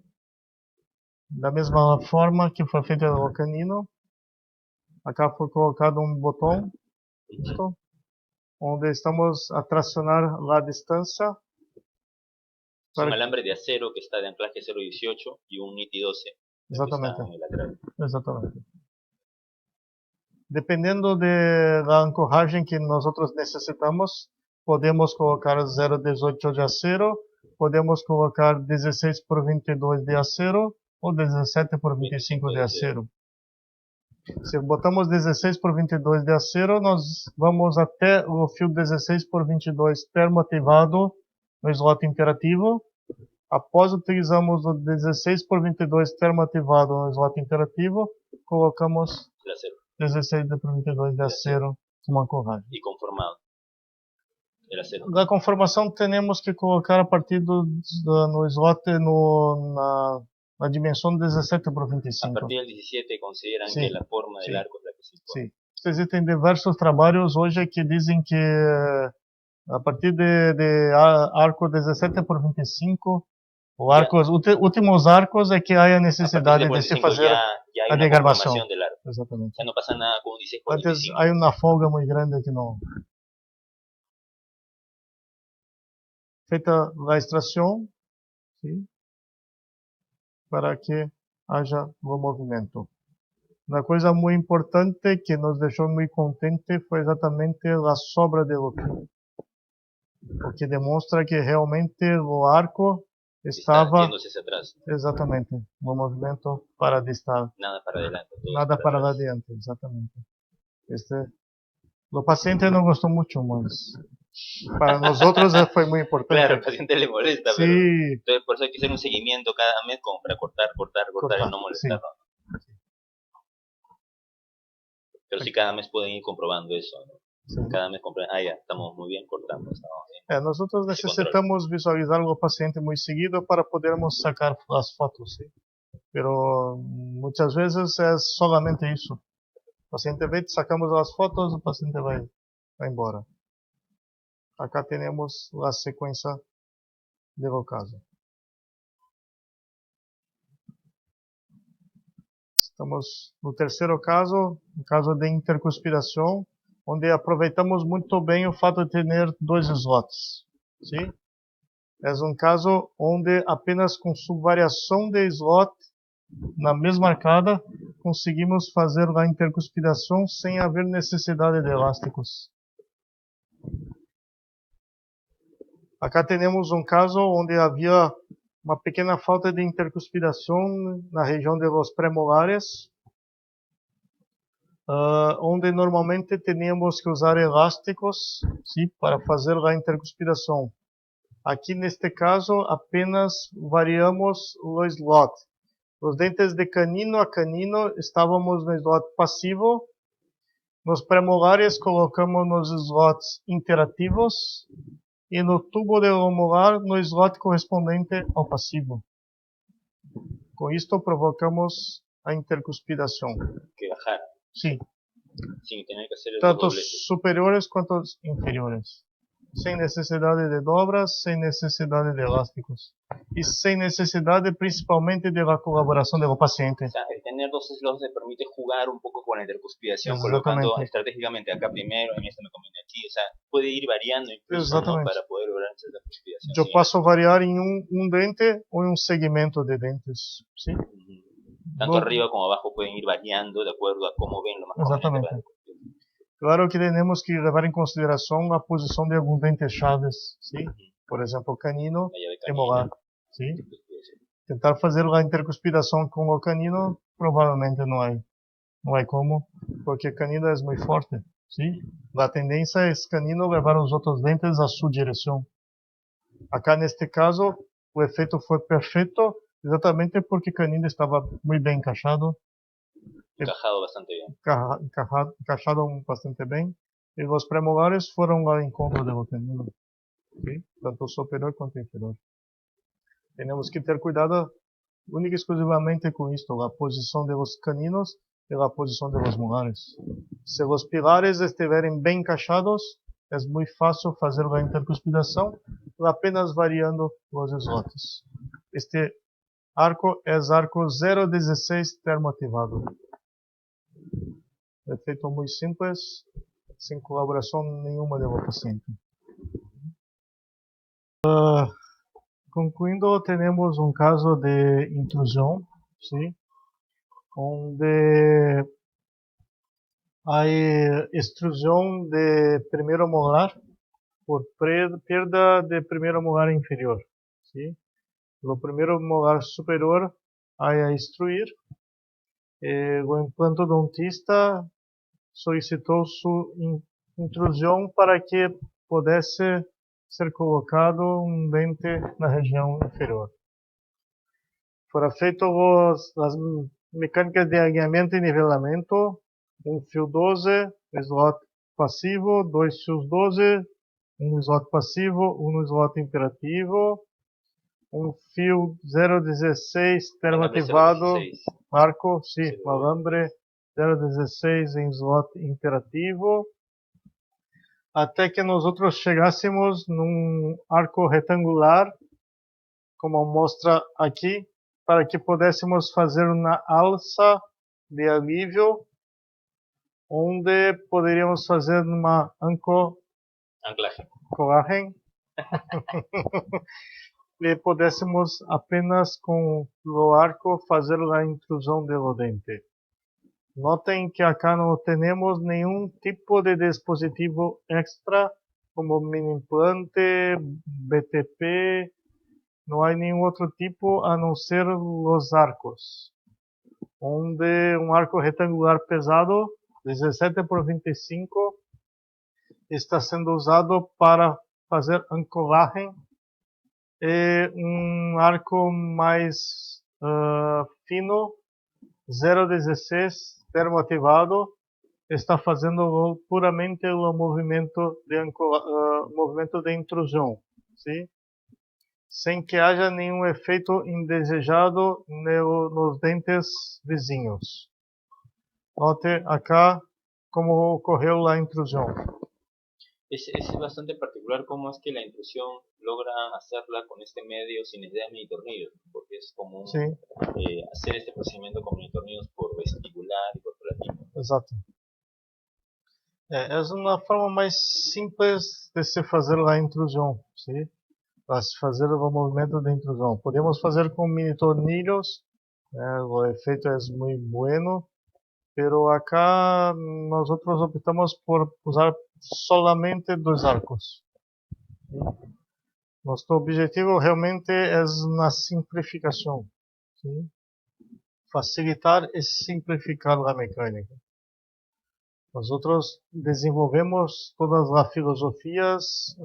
da mesma forma que foi feito no canino. Acá foi colocado um botão, onde estamos a tracionar a distância.
Es un alambre de acero que está de anclaje 0.18 y un NITI 12.
Exatamente.
Que está en el lateral.
Exatamente. Dependendo da ancoragem que nós necessitamos, podemos colocar 0,18 de acero, podemos colocar 16 por 22 de acero ou 17 por 25 de acero. Se botamos 16 por 22 de acero, nós vamos até o fio 16 por 22 termoativado no slot imperativo. Após utilizamos o 16 por 22 termoativado no slot imperativo, colocamos 16 por 22 de acero como ancoragem.
E conformado. El acero.
Da conformação temos que colocar a partir no slot na dimensão 17 por 25.
A partir del 17 consideran que la forma del arco es la que se impone.
Sim. Existem diversos trabalhos hoje que dizem que a partir de arco 17 por 25, os últimos arcos é que há a necessidade de se fazer a degravação. Exatamente.
Já não passa nada com 16 por 25.
Antes há uma folga muito grande que não. Feita a extração, sim, para que haja o movimento. Una cosa muy importante que nos dejó muy contente fue exatamente la sobra de lo que demuestra que realmente el arco
Está
estaba
yéndose hacia atrás,
exatamente no movimiento para distal,
nada para adelante, todo es
nada para
atrás.
adelante, exatamente. Lo paciente no gustó mucho, mas para nosotros fue muy importante.
Claro, al paciente le molesta,
Sí,
pero entonces por eso hay que hacer un seguimiento cada mes como para cortar y
cortar,
no
sí.
molestarlo. Pero sí cada mes pueden ir comprobando eso, ¿no?
Sí.
Cada mes compran, ya, estamos muy bien cortando, estamos bien.
Nosotros
Ese
necesitamos visualizar al paciente muy seguido para podermos sacar las fotos, ¿sí? Pero muchas veces es solamente eso. El paciente ve, sacamos las fotos, el paciente va embora. Acá tenemos la secuencia del caso. Estamos no terceiro caso, o caso de intercuspiração, onde aproveitamos muito bem o fato de ter dois slots. Sim? É caso onde apenas com subvariação de slot na mesma arcada conseguimos fazer a intercuspiração sem haver necessidade de elásticos. Acá temos caso onde havia uma pequena falta de intercuspiração na região de los premolares, onde normalmente teníamos que usar elásticos, sim, para fazer a intercuspiração. Aqui neste caso apenas variamos o slot. Os dentes de canino a canino estávamos no slot passivo. Nos premolares colocamos nos slots interativos e no tubo de molar no slot correspondente ao passivo. Com isto provocamos a intercuspiração.
Que bajar.
Sim.
Sin tener que hacer
Tanto superiores quanto inferiores. Sem necessidade de dobras, sem necessidade de elásticos. E sem necessidade principalmente de la colaboração do paciente.
O sea, el tener dos slots te permite jugar un poco con la intercuspiración,
Exactamente.
colocando estratégicamente acá primero, en este me conviene aquí, o sea, puede ir variando incluso, ¿no? Para poder lograr esa intercuspiración.
Eu posso variar em dente ou em segmento de dentes. Sim?
Tanto arriba como abajo pueden ir variando de acuerdo a cómo ven lo más conveniente para el
Claro que temos que levar em consideração a posição de alguns dentes chaves, sim? Por exemplo, canino e molar, sim? Tentar fazer a intercuspiração com o canino provavelmente não há como, porque o canino é muito forte, sim? A tendência é canino levar os outros dentes a sua direção. Acá neste caso, o efeito foi perfeito, exatamente porque o canino estava muito bem encaixado.
Encajado bastante bien.
Encaixado bastante bem. E os premolares foram ao encontro do canino. ¿Sí? Tanto superior quanto inferior. Temos que ter cuidado única e exclusivamente com isto, a posição dos caninos e a posição dos molares. Se os pilares estiverem bem encaixados, é muito fácil fazer a intercuspiração apenas variando os slots. Este arco é arco 016 termoativado. É feito muito simples, sem colaboração nenhuma do paciente. Concluindo, temos caso de intrusão, sim, onde há extrusão de primeiro molar por perda de primeiro molar inferior, sim. O primeiro molar superior há a extruir. O implantodontista solicitou sua intrusão para que pudesse ser colocado dente na região inferior. Foram feitas as mecânicas de alinhamento e nivelamento, fio 12, slot passivo, 2 fios 12, slot passivo, slot imperativo, fio 016 termoativado, arco, sim, alambre 016 em slot imperativo, até que nós chegássemos num arco retangular, como mostra aqui, para que pudéssemos fazer uma alça de alívio, onde poderíamos fazer uma anclagem e pudéssemos apenas com o arco fazer a intrusão do dente. Noten que acá no tenemos ningún tipo de dispositivo extra como mini implante, BTP, no hay ningún otro tipo a no ser los arcos. Onde un arco rectangular pesado, 17 por 25, está siendo usado para hacer anclaje. Un arco más fino, 0,16 termoativado, está fazendo puramente o movimento de intrusão, ¿sí? Sem que haja nenhum efeito indesejado nos dentes vizinhos. Note acá como ocorreu a intrusão.
Es bastante particular cómo es que la intrusión logra hacerla con este medio sin necesidad de mini tornillos, porque es común
Sim,
hacer este procedimiento con mini tornillos por vestibular y por platino.
exato. É uma forma mais simples de se fazer a intrusão, ¿sí? Para se fazer o movimento de intrusão. Podemos fazer com mini tornillos, o efeito é muito bueno, pero acá nosotros optamos por usar solamente dos arcos. Nuestro objetivo realmente es la simplificación, ¿sí? Facilitar y simplificar la mecánica. Nosotros desenvolvemos todas las filosofías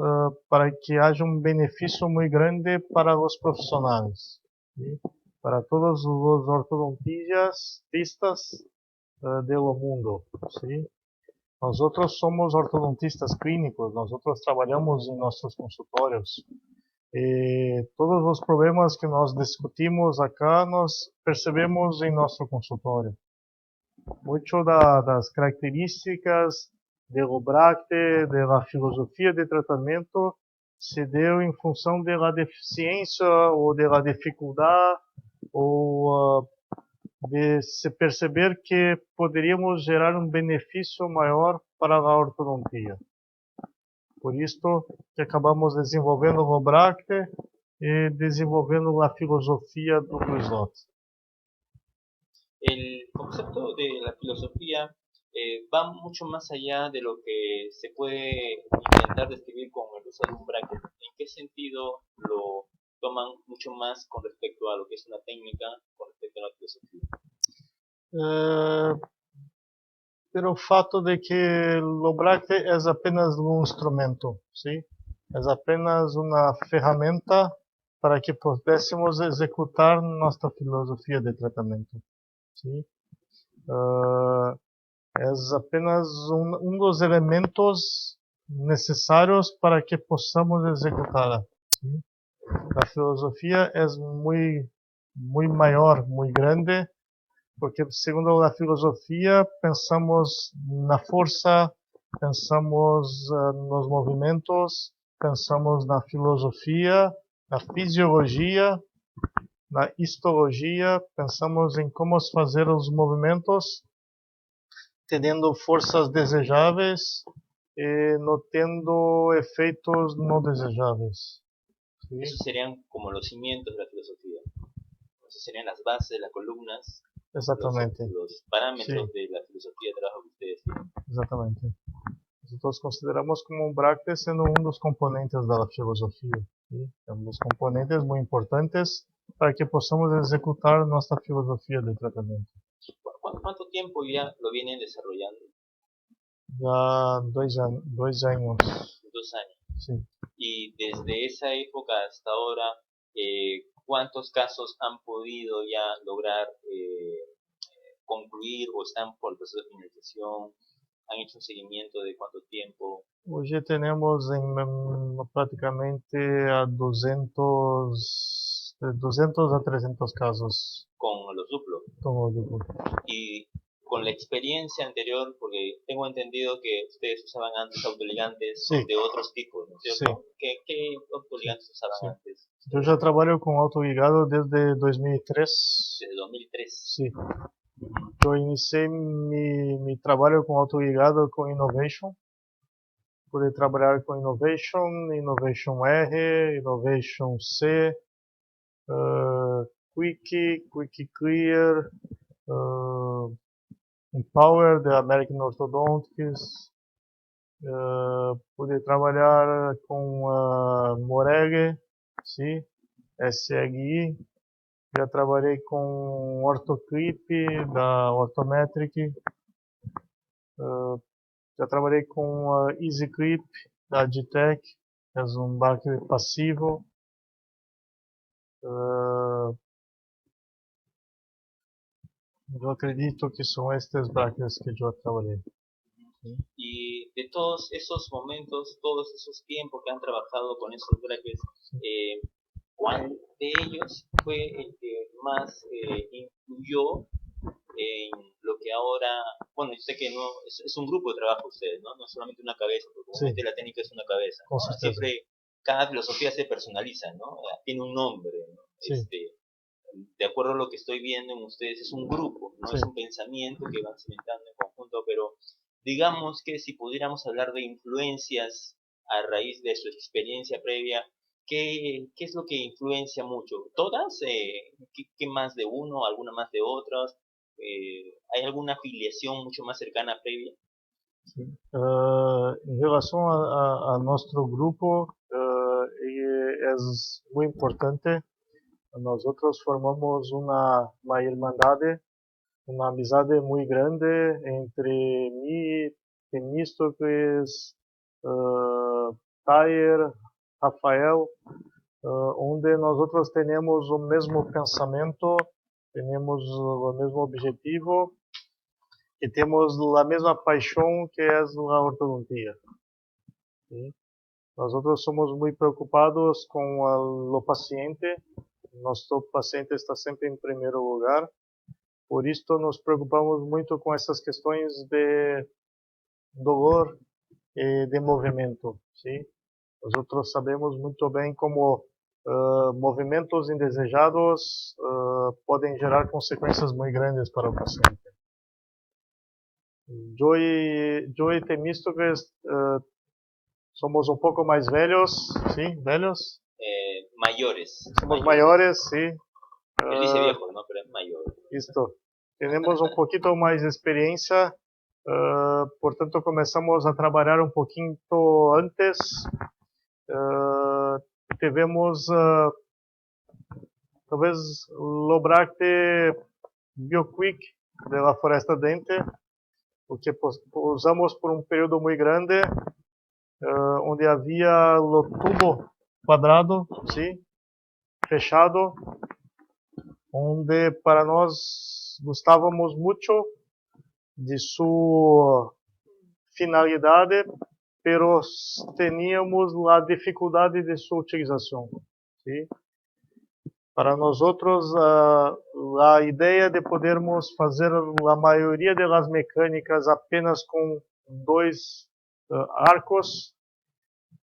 para que haya un beneficio muy grande para los profesionales, ¿sí? Para todos los ortodontistas del mundo, ¿sí? Nosotros somos ortodontistas clínicos, nosotros trabajamos en nuestros consultorios. Todos los problemas que nos discutimos acá, nos percebemos en nuestro consultorio. Mucho das características del Obracte, de la filosofía de tratamento, se deu en función de la deficiencia o de la dificultad o de se perceber que poderíamos gerar um benefício maior para a ortodontia. Por isso que acabamos desenvolvendo o Obracte e desenvolvendo a filosofia do Slot.
El concepto de la filosofía va mucho más allá de lo que se puede intentar describir con el uso de un bracket. ¿En qué sentido lo toman mucho más con respecto a lo que es una técnica, con respecto a la filosofía?
Pelo fato de que o Obracte é apenas um instrumento, ¿sí? É apenas uma ferramenta para que pudéssemos executar nossa filosofia de tratamento, ¿sí? É apenas dos elementos necessários para que possamos executá-la, ¿sí? A filosofia é muito maior, muito grande, porque segundo a filosofia pensamos na força, pensamos nos movimentos, pensamos na filosofia, na fisiologia, na histologia, pensamos em como fazer os movimentos, tendo forças desejáveis e não tendo efeitos não desejáveis. ¿Sí?
Esos serían como los cimientos de la filosofía. Esas serían las bases, las columnas,
Exatamente.
los parámetros
Sí.
de la filosofía de trabajo que ustedes tienen.
Exatamente. Nós consideramos como o Obracte sendo um dos componentes da filosofia. ¿Sí? É um dos componentes muito importantes para que possamos executar nossa filosofia de tratamento.
¿Cuánto tiempo ya lo vienen desarrollando?
Já 2 anos.
2 años.
Sim.
Y desde esa época hasta ahora, ¿cuántos casos han podido ya lograr concluir o están por el proceso de finalización? ¿Han hecho un seguimiento de cuánto tiempo?
Hoje temos praticamente a 200 a 300 casos
Con los duplos.
com o duplo.
Y con la experiencia anterior, porque tengo entendido que ustedes usaban antes autoligantes
Sí.
de otros tipos, ¿no es cierto?
Sí.
¿Qué autoligantes usaban
Sí.
antes?
Eu já trabalho com autoligado desde 2003.
Desde 2003.
Sim. Eu iniciei meu trabalho com autoligado com Innovation. Pude trabalhar com Innovation, Innovation R, Innovation C, Quick Clear, Empower, de American Orthodontics. Pude trabalhar com Moregue, sim, SRI. Já trabalhei com Orthoclip, da Orthometric. Já trabalhei com EasyClip, da Agitech, que é um embarque passivo. Eu acredito que são estes brackets que eu trabalhei.
Y de todos esos momentos, todos esos tiempos que han trabajado con esos brackets, ¿cuál de ellos fue el que más influyó en lo que ahora, bueno, yo sé que no es un grupo de trabajo ustedes, ¿no? No es solamente una cabeza, porque
Sí.
obviamente la técnica es una cabeza, ¿no?
Con certeza.
Siempre cada filosofía se personaliza, ¿no? Tiene un nombre, ¿no?
Sí.
De acuerdo a lo que estoy viendo en ustedes, es un grupo, no
Sí.
es un pensamiento que van cimentando en conjunto, pero digamos que si pudiéramos hablar de influencias a raíz de su experiencia previa, ¿qué es lo que influencia mucho? ¿Todas? ¿Qué más de uno? ¿Alguna más de otras? ¿Hay alguna afiliación mucho más cercana previa?
Em relação a nosso grupo, é muito importante. Nós outros formamos uma irmandade, uma amizade muito grande entre mim, Temístocles, Tayer, Rafael, onde nós outros temos o mesmo pensamento, temos o mesmo objetivo e temos a mesma paixão que é a ortodontia. Sim? Nós outros somos muito preocupados com o paciente. Nosso paciente está sempre em primeiro lugar. Por isso nos preocupamos muito com essas questões de dolor e de movimento. Sim? Nós outros sabemos muito bem como movimentos indesejados podem gerar consequências muito grandes para o paciente. Eu e Temístocles somos um pouco mais velhos, sim, velhos.
Mayores.
Somos maiores, sim.
Él dice viejos, ¿no? Pero es mayor.
Isto. Temos um pouquinho mais de experiência, portanto começamos a trabalhar um pouquinho antes. Tivemos talvez Lobracte BioQuick da Floresta Dente, o que usamos por um período muito grande, onde havia o tubo quadrado, sim, fechado, onde para nós gostávamos muito de sua finalidade, pero teníamos a dificuldade de sua utilização. Sim? Para nós outros, a ideia de podermos fazer a maioria das mecânicas apenas com dois arcos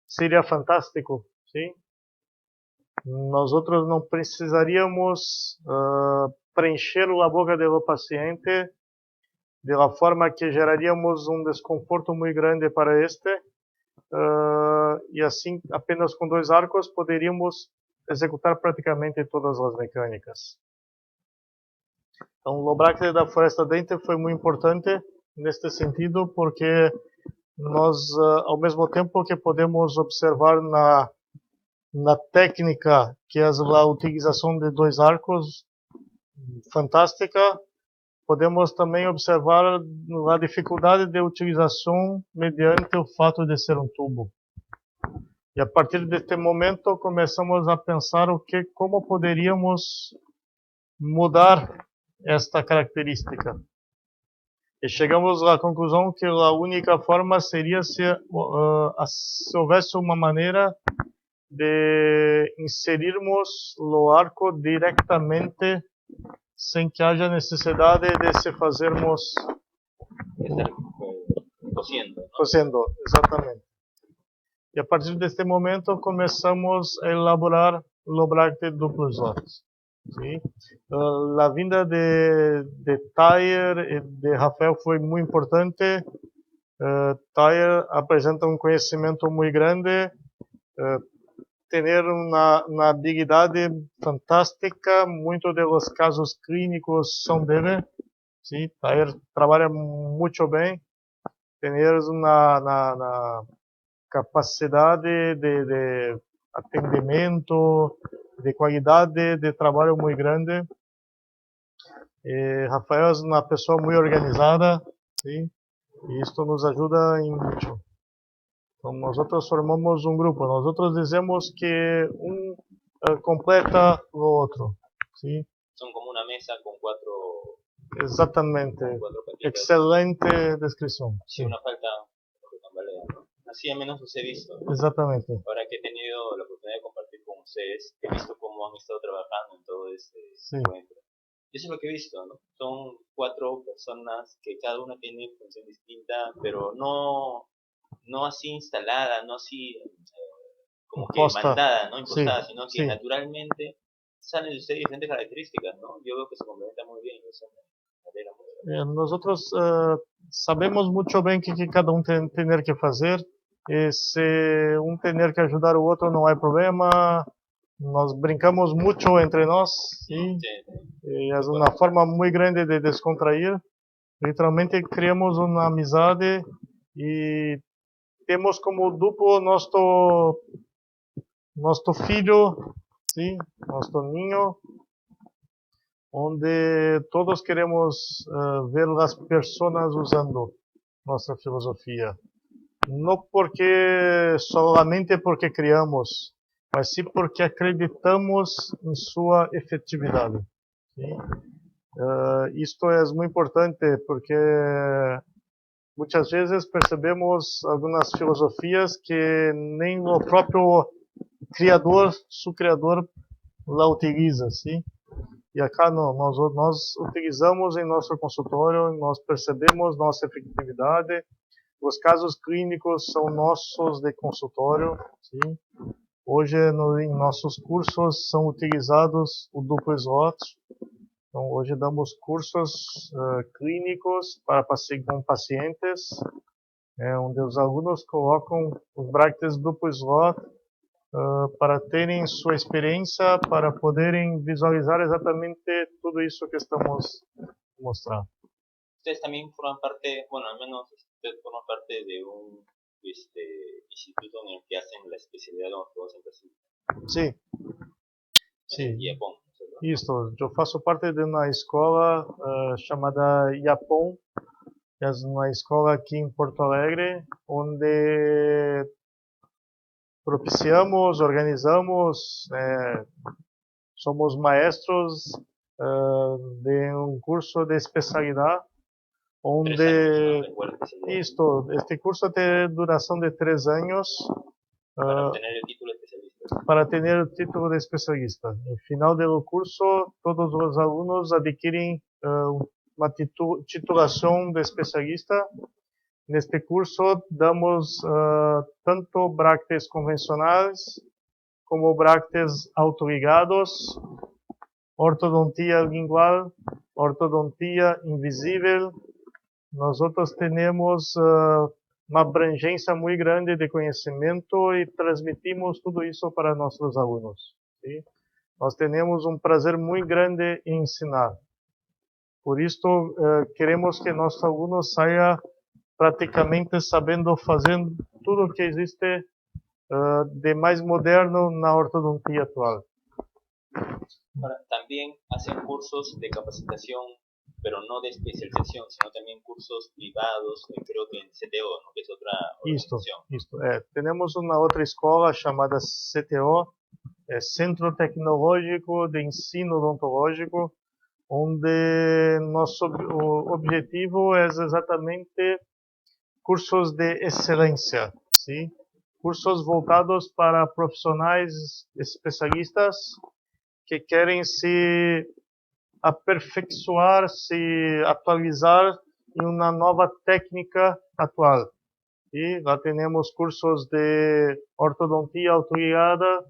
seria fantástico, sim? Nós outros não precisaríamos preencher a boca do paciente de la forma que geraríamos um desconforto muito grande para este, e assim apenas com dois arcos poderíamos executar praticamente todas as mecânicas. Então, o Lobracte da Floresta Dente foi muito importante neste sentido, porque nós, ao mesmo tempo que podemos observar na técnica, que é a utilização de dois arcos, fantástica, podemos também observar a dificuldade de utilização mediante o fato de ser um tubo. E a partir deste momento começamos a pensar como poderíamos mudar esta característica. E chegamos à conclusão que a única forma seria se houvesse uma maneira de inserirmos o arco diretamente, sem que haja necessidade de se fazermos cosiendo, exatamente. E a partir deste momento começamos a elaborar o Lobracte duplo slot. Sim? A vinda de Tayer e de Rafael foi muito importante. Tayer apresenta um conhecimento muito grande, ter uma habilidade fantástica. Muitos dos casos clínicos são dele, sim, Tair trabalha muito bem, temos uma capacidade de atendimento, de qualidade de trabalho muito grande. Rafael é uma pessoa muito organizada, sim, e isto nos ajuda em muito. Então, nós formamos um grupo, nós dizemos que completa o outro, sim.
Son como una mesa con cuatro,
Exatamente,
cuatro patitas.
excelente descrição.
Si una falta, que tambalea, ¿no? Así al menos los he visto, ¿no?
Exatamente.
Ahora que he tenido la oportunidad de compartir con ustedes, he visto cómo han estado trabajando en todo este
Sí.
encuentro. Y eso es lo que he visto, ¿no? Son 4 personas que cada una tiene función distinta, pero no así instalada, no así como
Imposta.
que mandada, no impostada,
Sí,
sino que
sí.
naturalmente salen de ustedes diferentes características, ¿no? Yo veo que se complementan muy bien, eso me alegra mucho.
Nosotros sabemos muito bem o que cada um tem que fazer. E se um tem que ajudar o outro, não há problema. Nós brincamos muito entre nós, sim.
Sí,
E é uma forma muito grande de descontrair. Literalmente criamos uma amizade e temos como duplo nosso filho, sim, nosso ninho, onde todos queremos ver as pessoas usando nossa filosofia. Não solamente porque criamos, mas sim porque acreditamos em sua efetividade. Sim? Isto é muito importante porque muitas vezes percebemos algumas filosofias que nem o próprio criador, seu criador, la utiliza, sim? E acá não, nós utilizamos em nosso consultório, nós percebemos nossa efetividade. Os casos clínicos são nossos de consultório, sim? Hoje em nossos cursos são utilizados o duplo slot. Então hoje damos cursos clínicos com pacientes, onde os alunos colocam os brackets duplo slot para terem sua experiência, para poderem visualizar exatamente tudo isso que estamos mostrando.
Ustedes también forman parte, bueno, al menos ustedes forman parte de un instituto en el que hacen la especialidad de odontología en Brasil,
Sim,
en Japón, ¿no?
isso. Eu faço parte de uma escola chamada Yapon, que é uma escola aqui em Porto Alegre, onde propiciamos, organizamos, somos maestros de um curso de especialidade, onde
3 años, ¿no? Igual especialidad.
este curso tem duração de 3 anos
para obtener el título de especialista.
para ter o título de especialista. No final do curso, todos os alunos adquirem uma titulação de especialista. Neste curso, damos tanto brackets convencionais como brackets autoligados, ortodontia lingual, ortodontia invisível. Nós temos uma abrangência muito grande de conhecimento e transmitimos tudo isso para nossos alunos. Sim? Nós temos um prazer muito grande em ensinar. Por isso, queremos que nossos alunos saiam praticamente sabendo fazer tudo o que existe de mais moderno na ortodontia atual.
Ahora, también hacen cursos de capacitación, pero no de especialización, sino también cursos privados, creo que en CTO, ¿no? Que es otra organización.
Isto. Temos uma outra escola chamada CTO, Centro Tecnológico de Ensino Odontológico, onde nosso objetivo é exatamente cursos de excelência, sim? Cursos voltados para profissionais especialistas que querem se aperfeiçoar, se atualizar em uma nova técnica atual. E lá temos cursos de ortodontia autoligada,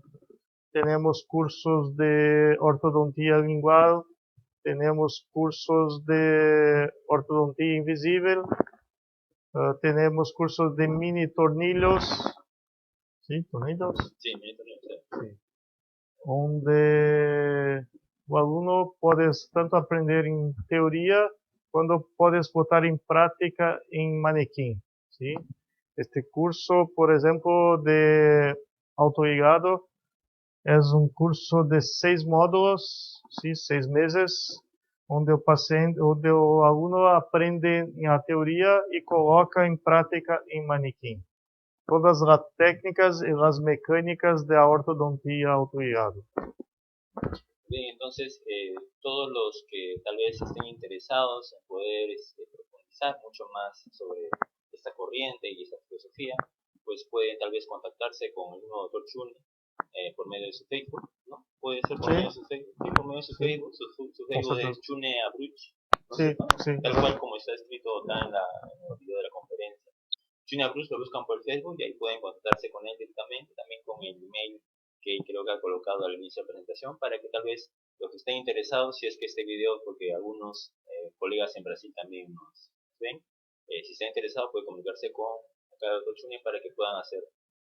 temos cursos de ortodontia lingual, temos cursos de ortodontia invisível, temos cursos de mini tornillos, ¿sí? ¿Tornillos?
Sí, mini tornillos.
Sí. Onde o aluno pode tanto aprender em teoria quando puedes botar en práctica en manequín, ¿sí? Este curso, por ejemplo, de autoguiado es un curso de 6 módulos, ¿sí? 6 meses, onde o aluno aprende a teoria e coloca em prática em manequim. Todas as técnicas e as mecânicas de ortodontia autoguiado.
Bien, entonces todos los que tal vez estén interesados en poder profundizar mucho más sobre esta corriente y esta filosofía, pues pueden tal vez contactarse con el mismo doctor Chune por medio de su Facebook, ¿no? Puede ser por medio de su Facebook, sí, por medio de su Facebook, su Facebook es Chune Abruch, ¿no?
Sí, sí,
tal cual como está escrito acá en el video de la conferencia. Chune Abruch lo buscan por Facebook y ahí pueden contactarse con él directamente, también con el email que creo que ha colocado al inicio de la presentación, para que tal vez los que estén interesados, si es que este video, porque algunos colegas en Brasil también nos ven, si están interesados puede comunicarse con acá el doctor Chune para que puedan hacer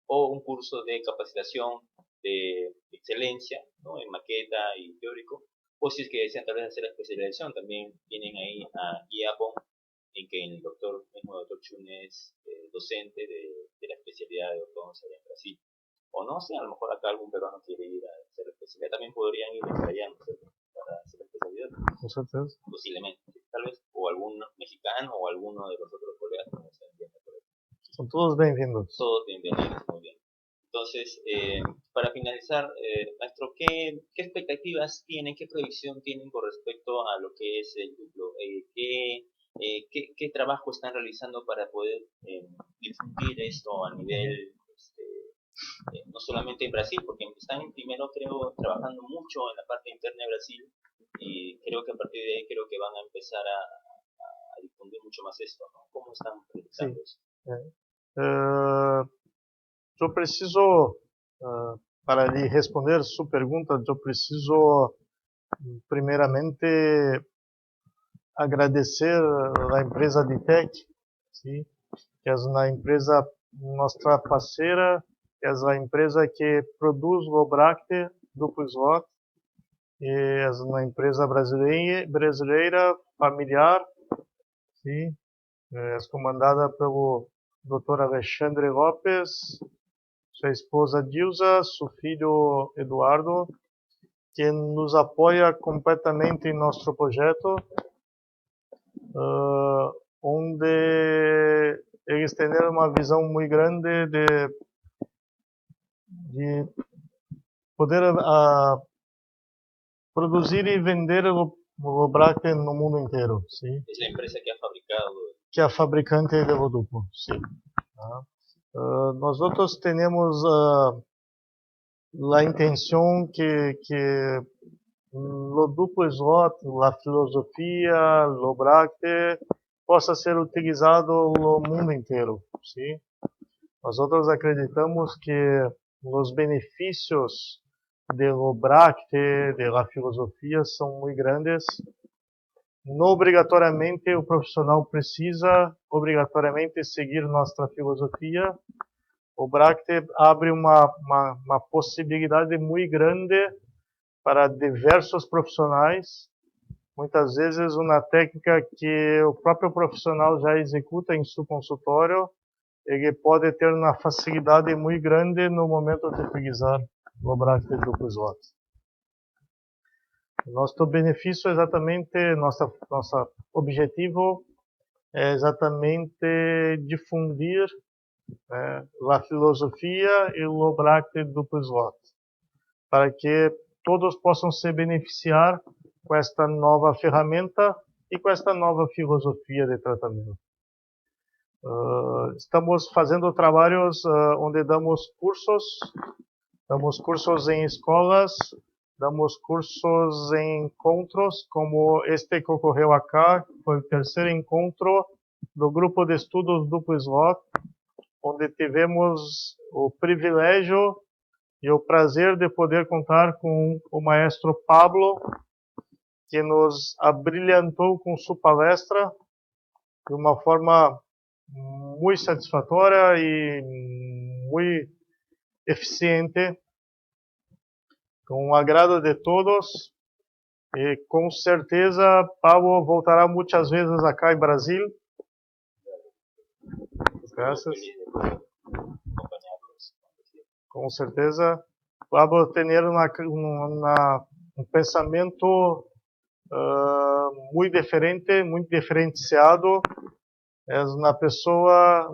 o un curso de capacitación de excelencia, ¿no? En maqueta y teórico, o si es que desean tal vez hacer la especialización, también tienen ahí a IAPON, en que el mismo doctor Chune es docente de la especialidad de ortodoncia en Brasil. O no sé, a lo mejor acá algún peruano quiere ir a hacer la especialidad, también podrían ir para allá, ¿no? Para hacer la especialidad.
¿Nosotros?
Posiblemente, tal vez, o algún mexicano o alguno de los otros colegas que nos estén viendo por ahí.
Son todos bienvenidos.
Todos bienvenidos, muy bien. Entonces, para finalizar, maestro, ¿qué expectativas tienen, qué proyección tienen con respecto a lo que es el duplo? ¿Qué trabajo están realizando para poder difundir esto a nivel, no solamente en Brasil, porque están primero, creo, trabajando mucho en la parte interna de Brasil y creo que a partir de ahí creo que van a empezar a difundir mucho más esto, ¿no? ¿Cómo están proyectando eso?
Eu preciso, para lhe responder sua pergunta, eu preciso primeiramente agradecer a empresa Ditec, sim, que é uma empresa nossa parceira, que é a empresa que produz o Bracte duplo slot, e é uma empresa brasileira familiar, sim, é comandada pelo Dr. Alexandre Lopes, sua esposa Dilsa, seu filho Eduardo, que nos apoia completamente em nosso projeto, onde eles têm uma visão muito grande de poder produzir e vender o Bracte no mundo inteiro. Sim?
É a empresa que ha fabricado.
Que é a fabricante do duplo, sim. Nós outros temos a intenção que o duplo slot, a filosofia, o Bracte possa ser utilizado no mundo inteiro, sim? Nós outros acreditamos que os benefícios do Bracte, da filosofia, são muito grandes. Não obrigatoriamente o profissional precisa obrigatoriamente seguir nossa filosofia. O Bracte abre uma possibilidade muito grande para diversos profissionais. Muitas vezes uma técnica que o próprio profissional já executa em seu consultório, ele pode ter uma facilidade muito grande no momento de utilizar o Bracte duplo slot. Nosso benefício é exatamente, nosso objetivo é exatamente difundir a filosofia e o Bracte duplo slot, para que todos possam se beneficiar com esta nova ferramenta e com esta nova filosofia de tratamento. Estamos fazendo trabalhos onde damos cursos em escolas, damos cursos em encontros, como este que ocorreu acá, foi o terceiro encontro do grupo de estudos duplo slot, onde tivemos o privilégio e o prazer de poder contar com o maestro Pablo, que nos abrilhantou com sua palestra de uma forma muito satisfatória e muito eficiente, com o agrado de todos. E com certeza Pablo voltará muitas vezes acá em Brasil. Graças. Com certeza. Pablo ter um pensamento muito diferente, muito diferenciado. É uma pessoa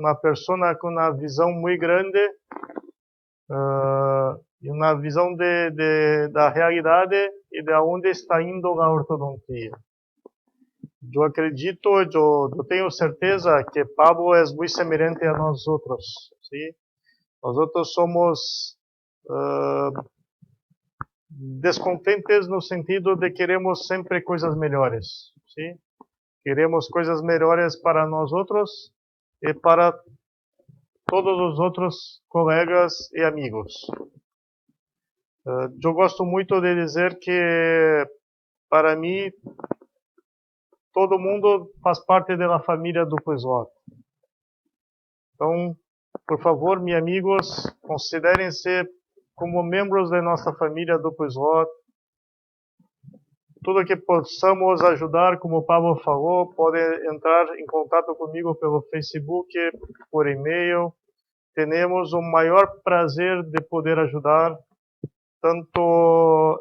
com uma visão muito grande e uma visão da realidade e de onde está indo a ortodontia. Eu acredito, eu tenho certeza que Pablo é muito semelhante a nós outros. ¿Sí? Nós outros somos descontentes no sentido de queremos sempre coisas melhores. ¿Sí? Queremos coisas melhores para nós outros e para todos os outros colegas e amigos. Eu gosto muito de dizer que, para mim, todo mundo faz parte da família do Slot. Então, por favor, meus amigos, considerem-se como membros da nossa família do Slot. Tudo que possamos ajudar, como o Pablo falou, pode entrar em contato comigo pelo Facebook, por e-mail. Temos o maior prazer de poder ajudar, tanto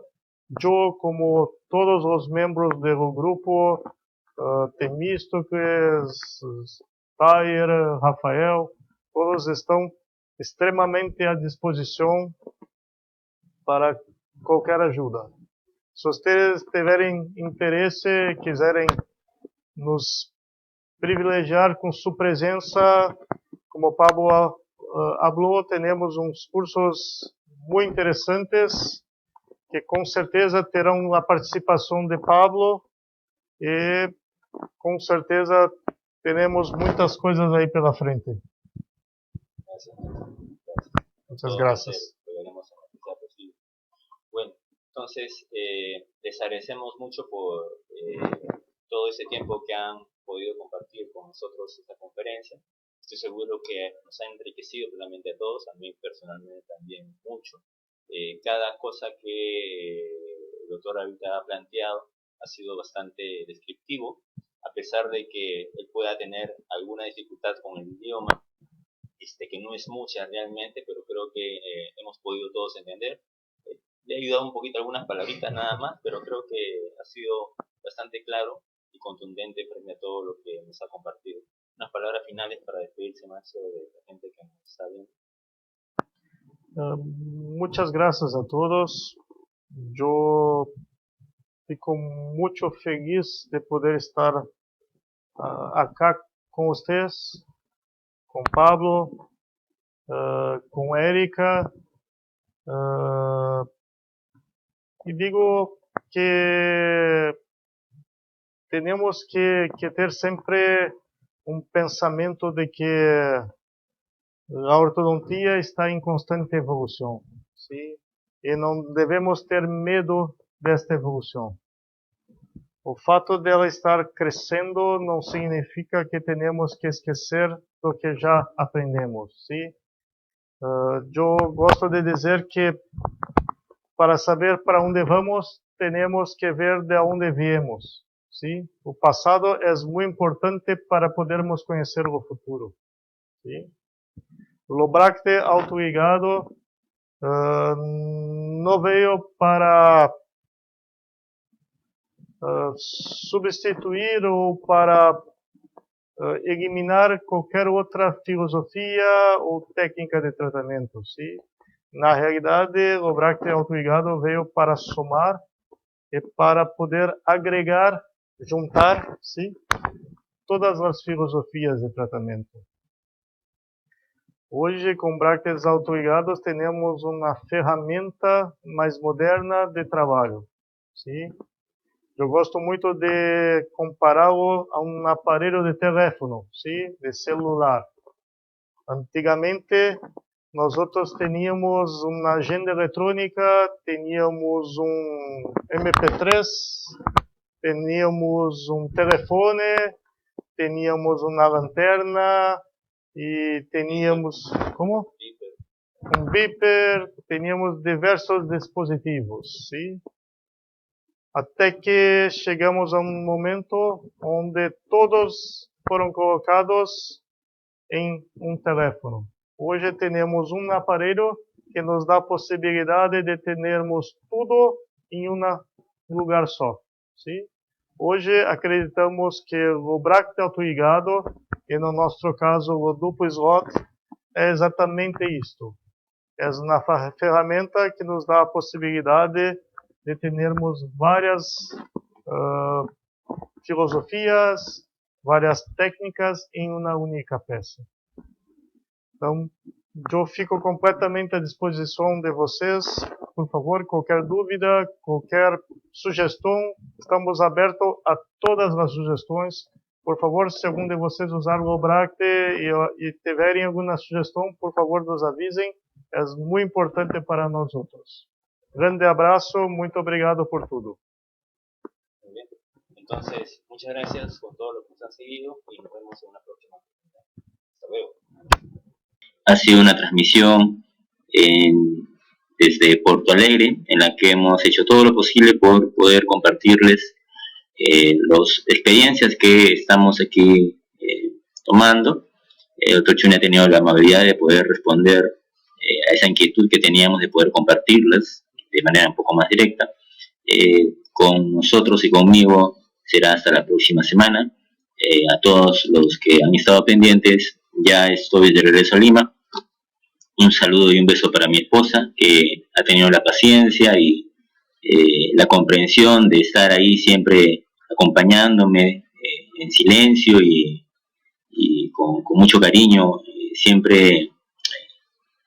eu como todos os membros do grupo, Temístocles, Tair, Rafael, todos estão extremamente à disposição para qualquer ajuda. Se vocês tiverem interesse, quiserem nos privilegiar com sua presença, como o Pablo falou, temos uns cursos muito interessantes que com certeza terão a participação de Pablo e com certeza teremos muitas coisas aí pela frente. Muchas gracias.
Bueno, entonces les agradecemos mucho por todo ese tiempo que han podido compartir con nosotros esta conferencia. Estoy seguro que nos ha enriquecido plenamente a todos, a mí personalmente también mucho. Cada cosa que el doctor ahorita ha planteado ha sido bastante descriptivo, a pesar de que él pueda tener alguna dificultad con el idioma, que no es mucha realmente, pero creo que hemos podido todos entender. Le he ayudado un poquito algunas palabritas nada más, pero creo que ha sido bastante claro y contundente frente a todo lo que nos ha compartido. Unas palabras finales para despedirse, maestro, de la gente que nos está viendo.
Muchas gracias a todos. Eu fico muito feliz de poder estar acá com vocês, com Pablo, com Érica, e digo que temos que ter sempre um pensamento de que a ortodontia está em constante evolução, sim? E não devemos ter medo desta evolução. O fato dela estar crescendo não significa que temos que esquecer do que já aprendemos, sim? Eu gosto de dizer que para saber para onde vamos, temos que ver de onde viemos, sim? O passado é muito importante para podermos conhecer o futuro, sim? O Bracte autoligado não veio para substituir ou para eliminar qualquer outra filosofia ou técnica de tratamento. Sim? Na realidade, o Bracte autoligado veio para somar e para poder agregar, juntar, sim, todas as filosofias de tratamento. Hoje, com Bractes autoligados, temos uma ferramenta mais moderna de trabalho. Sim? Eu gosto muito de compará-lo a um aparelho de teléfono, sim? De celular. Antigamente, nós tínhamos uma agenda eletrônica, tínhamos um MP3, tínhamos um telefone, tínhamos uma lanterna e tínhamos um beeper, tínhamos diversos dispositivos, sim? até que chegamos a um momento onde todos foram colocados em um telefone. Hoje temos um aparelho que nos dá a possibilidade de termos tudo em um lugar só. Sim? Hoje acreditamos que o bracket autoligado, e no nosso caso o duplo slot, é exatamente isto. É uma ferramenta que nos dá a possibilidade de termos várias filosofias, várias técnicas em uma única peça. Então, eu fico completamente à disposição de vocês. Por favor, qualquer dúvida, qualquer sugestão, estamos abertos a todas as sugestões. Por favor, se algum de vocês usar o Bracket e tiverem alguma sugestão, por favor, nos avisem. É muito importante para nós outros. Grande abraço, muito obrigado por tudo.
Entonces, muchas gracias por todo lo que nos han seguido y nos vemos en una próxima oportunidad. Hasta luego. Ha sido una transmisión desde Porto Alegre, en la que hemos hecho todo lo posible por poder compartirles las experiencias que estamos aquí tomando. El Dr. Chune ha tenido la amabilidad de poder responder a esa inquietud que teníamos de poder compartirlas de manera un poco más directa. Con nosotros y conmigo será hasta la próxima semana. A todos los que han estado pendientes, ya estoy de regreso a Lima. Un saludo y un beso para mi esposa, que ha tenido la paciencia y la comprensión de estar ahí siempre acompañándome en silencio y con mucho cariño, siempre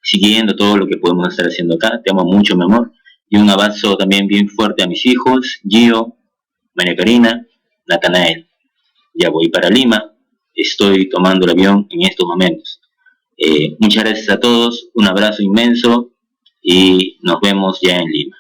siguiendo todo lo que podemos estar haciendo acá. Te amo mucho, mi amor. Y un abrazo también bien fuerte a mis hijos, Gio, María Karina, Natanael. Ya voy para Lima, estoy tomando el avión en estos momentos. Muchas gracias a todos, un abrazo inmenso y nos vemos ya en Lima.